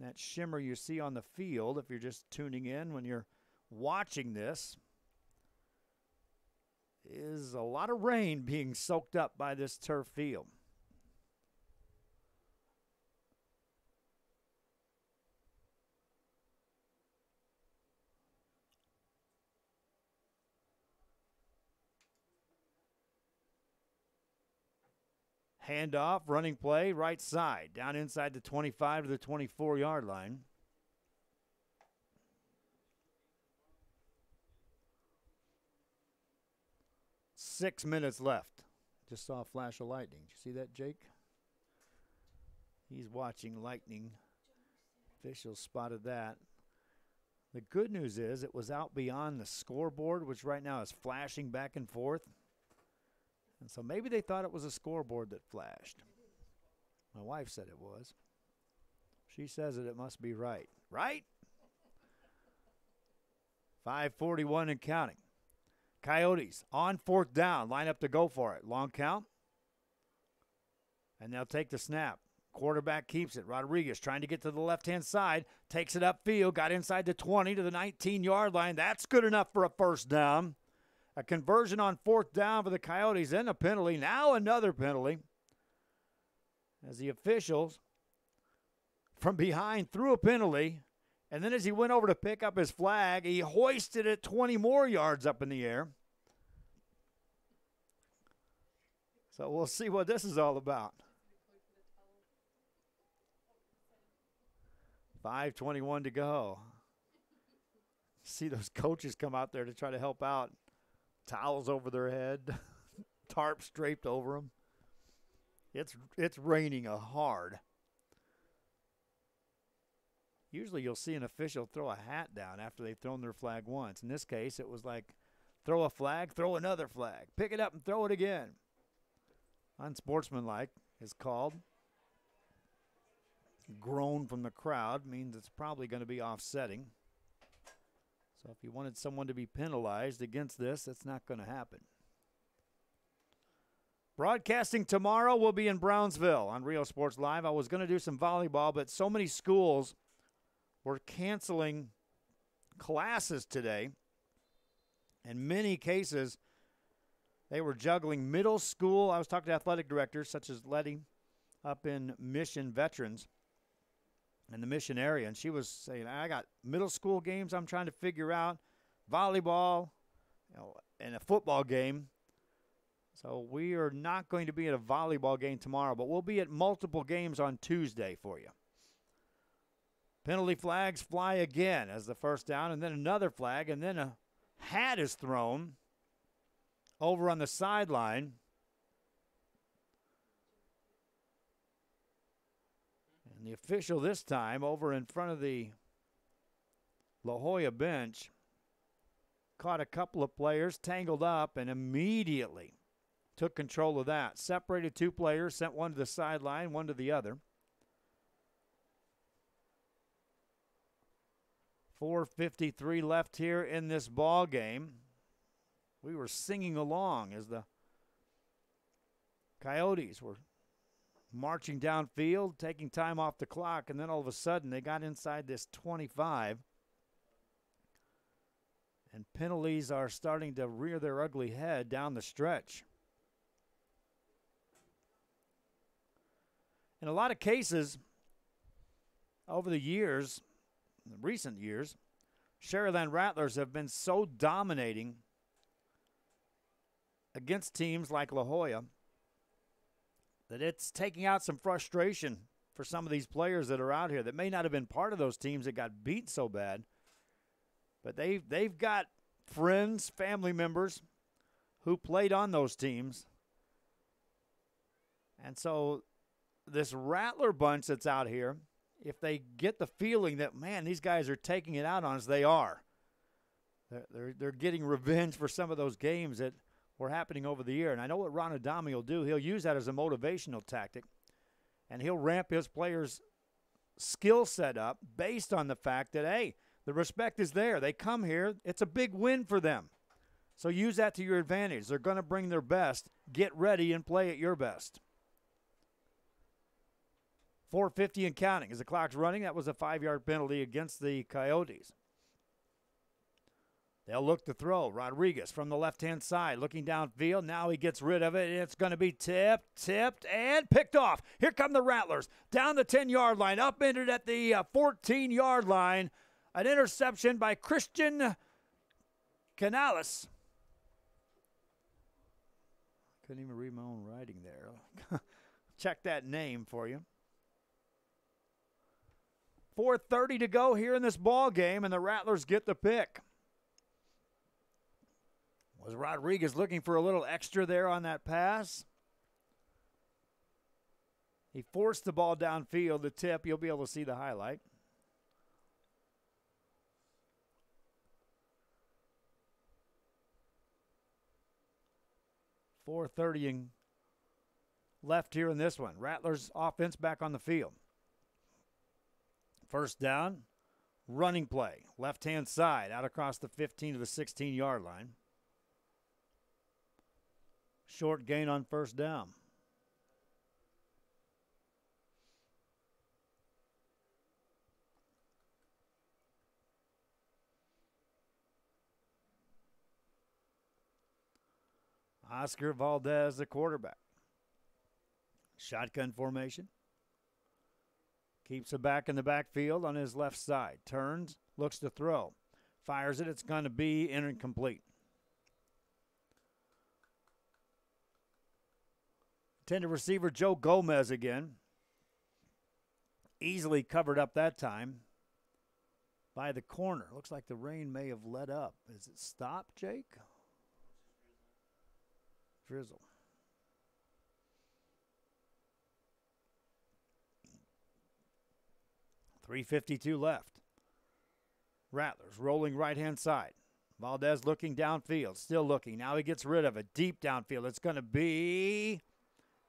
That shimmer you see on the field, if you're just tuning in when you're watching this, is a lot of rain being soaked up by this turf field. Handoff, running play, right side, down inside the 25 to the 24-yard line. Six minutes left. Just saw a flash of lightning. Did you see that, Jake? He's watching lightning. Officials spotted that. The good news is it was out beyond the scoreboard, which right now is flashing back and forth. And so maybe they thought it was a scoreboard that flashed. My wife said it was. She says it must be right. Right? 5:41 and counting. Coyotes on fourth down. Line up to go for it. Long count. And they'll take the snap. Quarterback keeps it. Rodriguez trying to get to the left-hand side. Takes it upfield. Got inside the 20 to the 19-yard line. That's good enough for a first down. A conversion on fourth down for the Coyotes. Then a penalty. Now another penalty. As the officials from behind threw a penalty. And then as he went over to pick up his flag, he hoisted it 20 more yards up in the air. So we'll see what this is all about. 5:21 to go. See those coaches come out there to try to help out. Towels over their head, tarps draped over them. It's raining hard. Usually you'll see an official throw a hat down after they've thrown their flag once. In this case, it was like throw a flag, throw another flag. Pick it up and throw it again. Unsportsmanlike is called. Groan from the crowd means it's probably going to be offsetting. So if you wanted someone to be penalized against this, that's not going to happen. Broadcasting tomorrow will be in Brownsville on Rio Sports Live. I was going to do some volleyball, but so many schools were canceling classes today. In many cases, they were juggling middle school. I was talking to athletic directors such as Letty up in Mission Veterans in the Mission area, and she was saying, I got middle school games I'm trying to figure out, volleyball, and a football game. So we are not going to be at a volleyball game tomorrow, but we'll be at multiple games on Tuesday for you. Penalty flags fly again as the first down, and then another flag, and then a hat is thrown over on the sideline. And the official this time over in front of the La Joya bench caught a couple of players tangled up and immediately took control of that. Separated two players, sent one to the sideline, one to the other. 4:53 left here in this ball game. We were singing along as the Coyotes were marching downfield, taking time off the clock, and then all of a sudden they got inside this 25. And penalties are starting to rear their ugly head down the stretch. In a lot of cases, over the years, in recent years, Sharyland Rattlers have been so dominating against teams like La Joya that it's taking out some frustration for some of these players that are out here that may not have been part of those teams that got beat so bad. But they've got friends, family members who played on those teams. And so this Rattler bunch that's out here, if they get the feeling that, man, these guys are taking it out on us, they are. They're getting revenge for some of those games that were happening over the year. And I know what Ron Adami will do. He'll use that as a motivational tactic, and he'll ramp his players' skill set up based on the fact that, hey, the respect is there. They come here. It's a big win for them. So use that to your advantage. They're going to bring their best. Get ready and play at your best. 4:50 and counting. As the clock's running, that was a 5-yard penalty against the Coyotes. They'll look to throw. Rodriguez from the left-hand side looking downfield. Now he gets rid of it. It's going to be tipped, and picked off. Here come the Rattlers. Down the 10-yard line. Up ended at the 14-yard line. An interception by Christian Canales. Couldn't even read my own writing there. Check that name for you. 4:30 to go here in this ball game, and the Rattlers get the pick. Was Rodriguez looking for a little extra there on that pass? He forced the ball downfield. The tip, you'll be able to see the highlight. .430 left here in this one. Rattlers offense back on the field. First down, running play. Left-hand side, out across the 15 to the 16-yard line. Short gain on first down. Oscar Valdez, the quarterback. Shotgun formation. Keeps it back in the backfield on his left side. Turns, looks to throw. Fires it. It's going to be incomplete. Intended receiver Joe Gomez again. Easily covered up that time by the corner. Looks like the rain may have let up. Is it stopped, Jake? Drizzle. .352 left. Rattlers rolling right-hand side. Valdez looking downfield, still looking. Now he gets rid of it. Deep downfield. It's going to be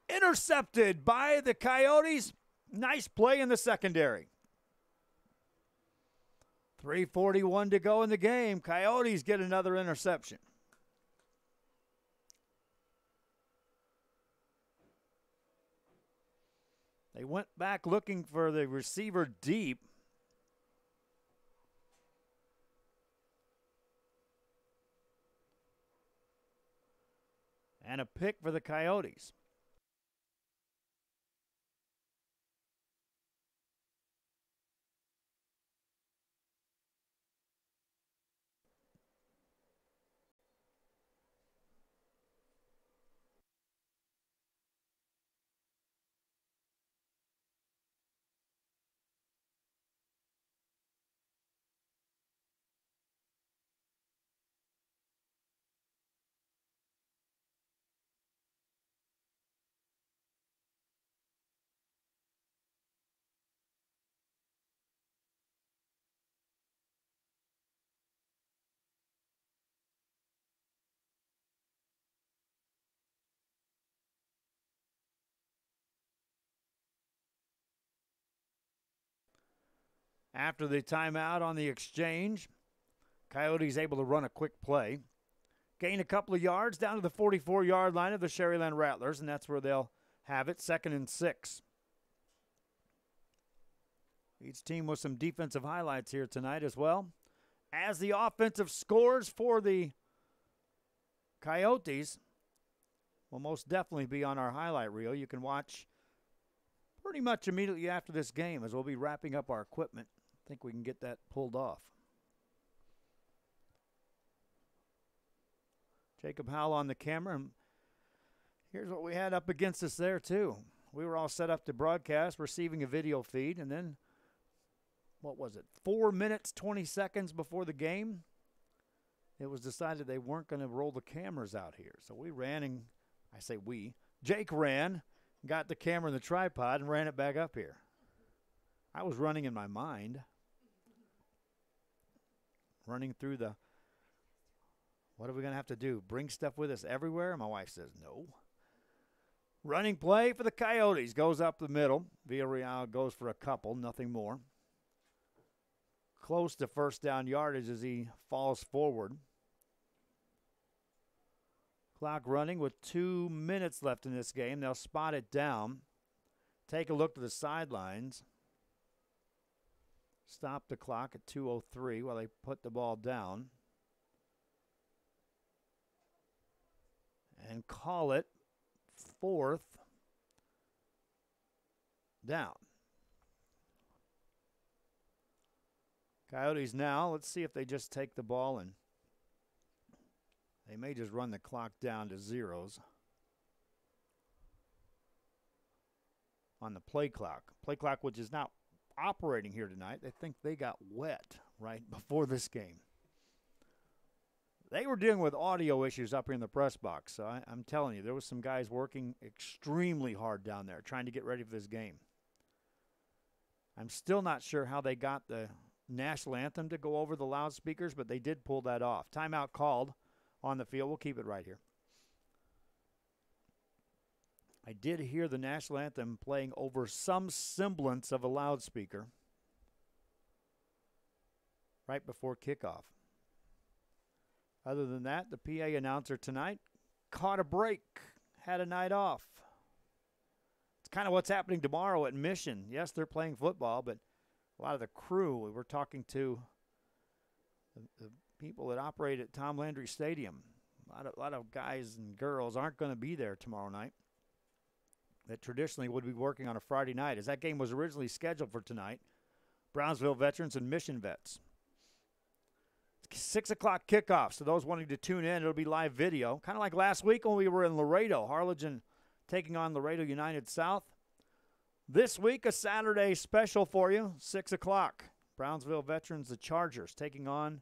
intercepted by the Coyotes. Nice play in the secondary. 3:41 to go in the game. Coyotes get another interception. They went back looking for the receiver deep. And a pick for the Coyotes. After the timeout on the exchange, Coyotes able to run a quick play. Gain a couple of yards down to the 44-yard line of the Sharyland Rattlers, and that's where they'll have it, 2nd and 6. Each team with some defensive highlights here tonight as well. As the offensive scores for the Coyotes will most definitely be on our highlight reel. You can watch pretty much immediately after this game as we'll be wrapping up our equipment. I think we can get that pulled off. Jacob Howell on the camera. And here's what we had up against us there, too. We were all set up to broadcast, receiving a video feed, and then, what was it, 4 minutes, 20 seconds before the game, it was decided they weren't going to roll the cameras out here. So we ran, and I say we, Jake ran, got the camera and the tripod, and ran it back up here. I was running in my mind. Running through the, what are we going to have to do? Bring stuff with us everywhere? My wife says no. Running play for the Coyotes. Goes up the middle. Villarreal goes for a couple, nothing more. Close to first down yardage as he falls forward. Clock running with 2 minutes left in this game. They'll spot it down. take a look to the sidelines. Stop the clock at 2:03 while they put the ball down. And call it 4th down. Coyotes now, let's see if they just take the ball and they may just run the clock down to zeros on the play clock. Play clock, which is not operating here tonight. They think they got wet right before this game. They were dealing with audio issues up here in the press box. So I'm telling you, there was some guys working extremely hard down there trying to get ready for this game. I'm still not sure how they got the national anthem to go over the loudspeakers, but they did pull that off. Timeout called on the field. We'll keep it right here. I did hear the national anthem playing over some semblance of a loudspeaker right before kickoff. Other than that, the PA announcer tonight caught a break, had a night off. It's kind of what's happening tomorrow at Mission. Yes, they're playing football, but a lot of the crew, we were talking to the people that operate at Tom Landry Stadium. A lot of guys and girls aren't going to be there tomorrow night that traditionally would be working on a Friday night, as that game was originally scheduled for tonight. Brownsville veterans and Mission vets. 6 o'clock kickoff, so those wanting to tune in, it'll be live video. Kind of like last week when we were in Laredo, Harlingen taking on Laredo United South. This week, a Saturday special for you, 6 o'clock. Brownsville veterans, the Chargers, taking on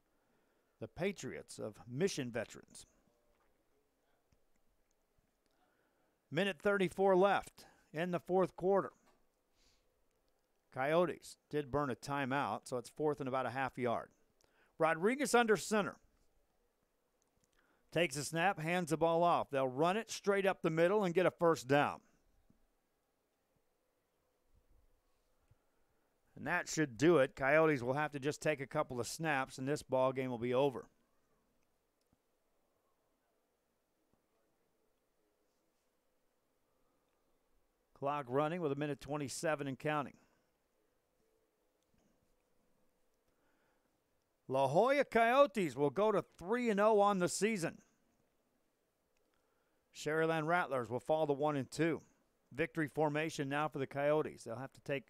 the Patriots of Mission veterans. Minute 34 left in the fourth quarter. Coyotes did burn a timeout, so it's 4th and about a half yard. Rodriguez under center. Takes a snap, hands the ball off. They'll run it straight up the middle and get a first down. And that should do it. Coyotes will have to just take a couple of snaps, and this ball game will be over. Clock running with 1:27 and counting. La Joya Coyotes will go to 3-0 on the season. Sharyland Rattlers will fall to 1-2. Victory formation now for the Coyotes. They'll have to take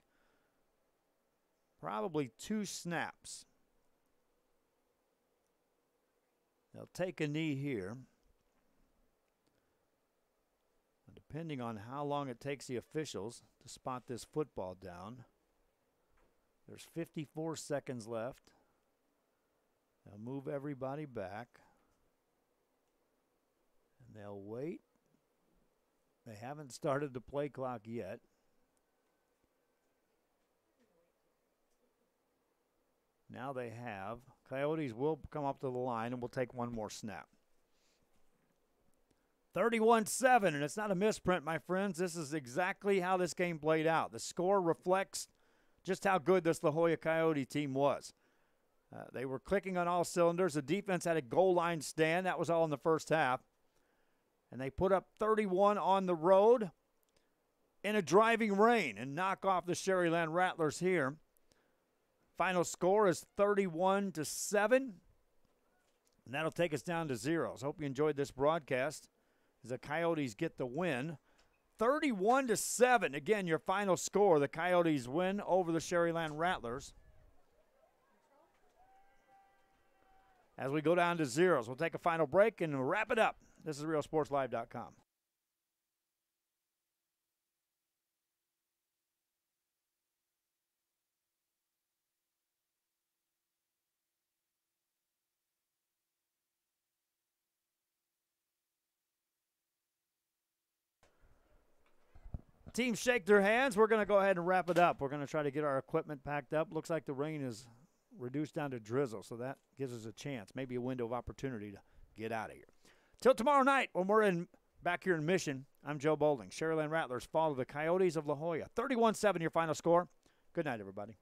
probably 2 snaps. They'll take a knee here. Depending on how long it takes the officials to spot this football down. There's 54 seconds left. They'll move everybody back. And they'll wait. They haven't started the play clock yet. Now they have. Coyotes will come up to the line and we'll take one more snap. 31-7, and it's not a misprint, my friends. This is exactly how this game played out. The score reflects just how good this La Joya Coyote team was. They were clicking on all cylinders. The defense had a goal line stand. That was all in the first half. And they put up 31 on the road in a driving rain and knock off the Sharyland Rattlers here. Final score is 31-7. And that'll take us down to zeros. Hope you enjoyed this broadcast as the Coyotes get the win. 31-7. Again, your final score. The Coyotes win over the Sharyland Rattlers. As we go down to zeros, we'll take a final break and wrap it up. This is RealSportsLive.com. Teams shake their hands. We're going to go ahead and wrap it up. We're going to try to get our equipment packed up. Looks like the rain is reduced down to drizzle, so that gives us a chance, maybe a window of opportunity to get out of here. Till tomorrow night when we're back here in Mission, I'm Joe Boulding. Sharyland Rattlers follow the Coyotes of La Joya. 31-7 your final score. Good night, everybody.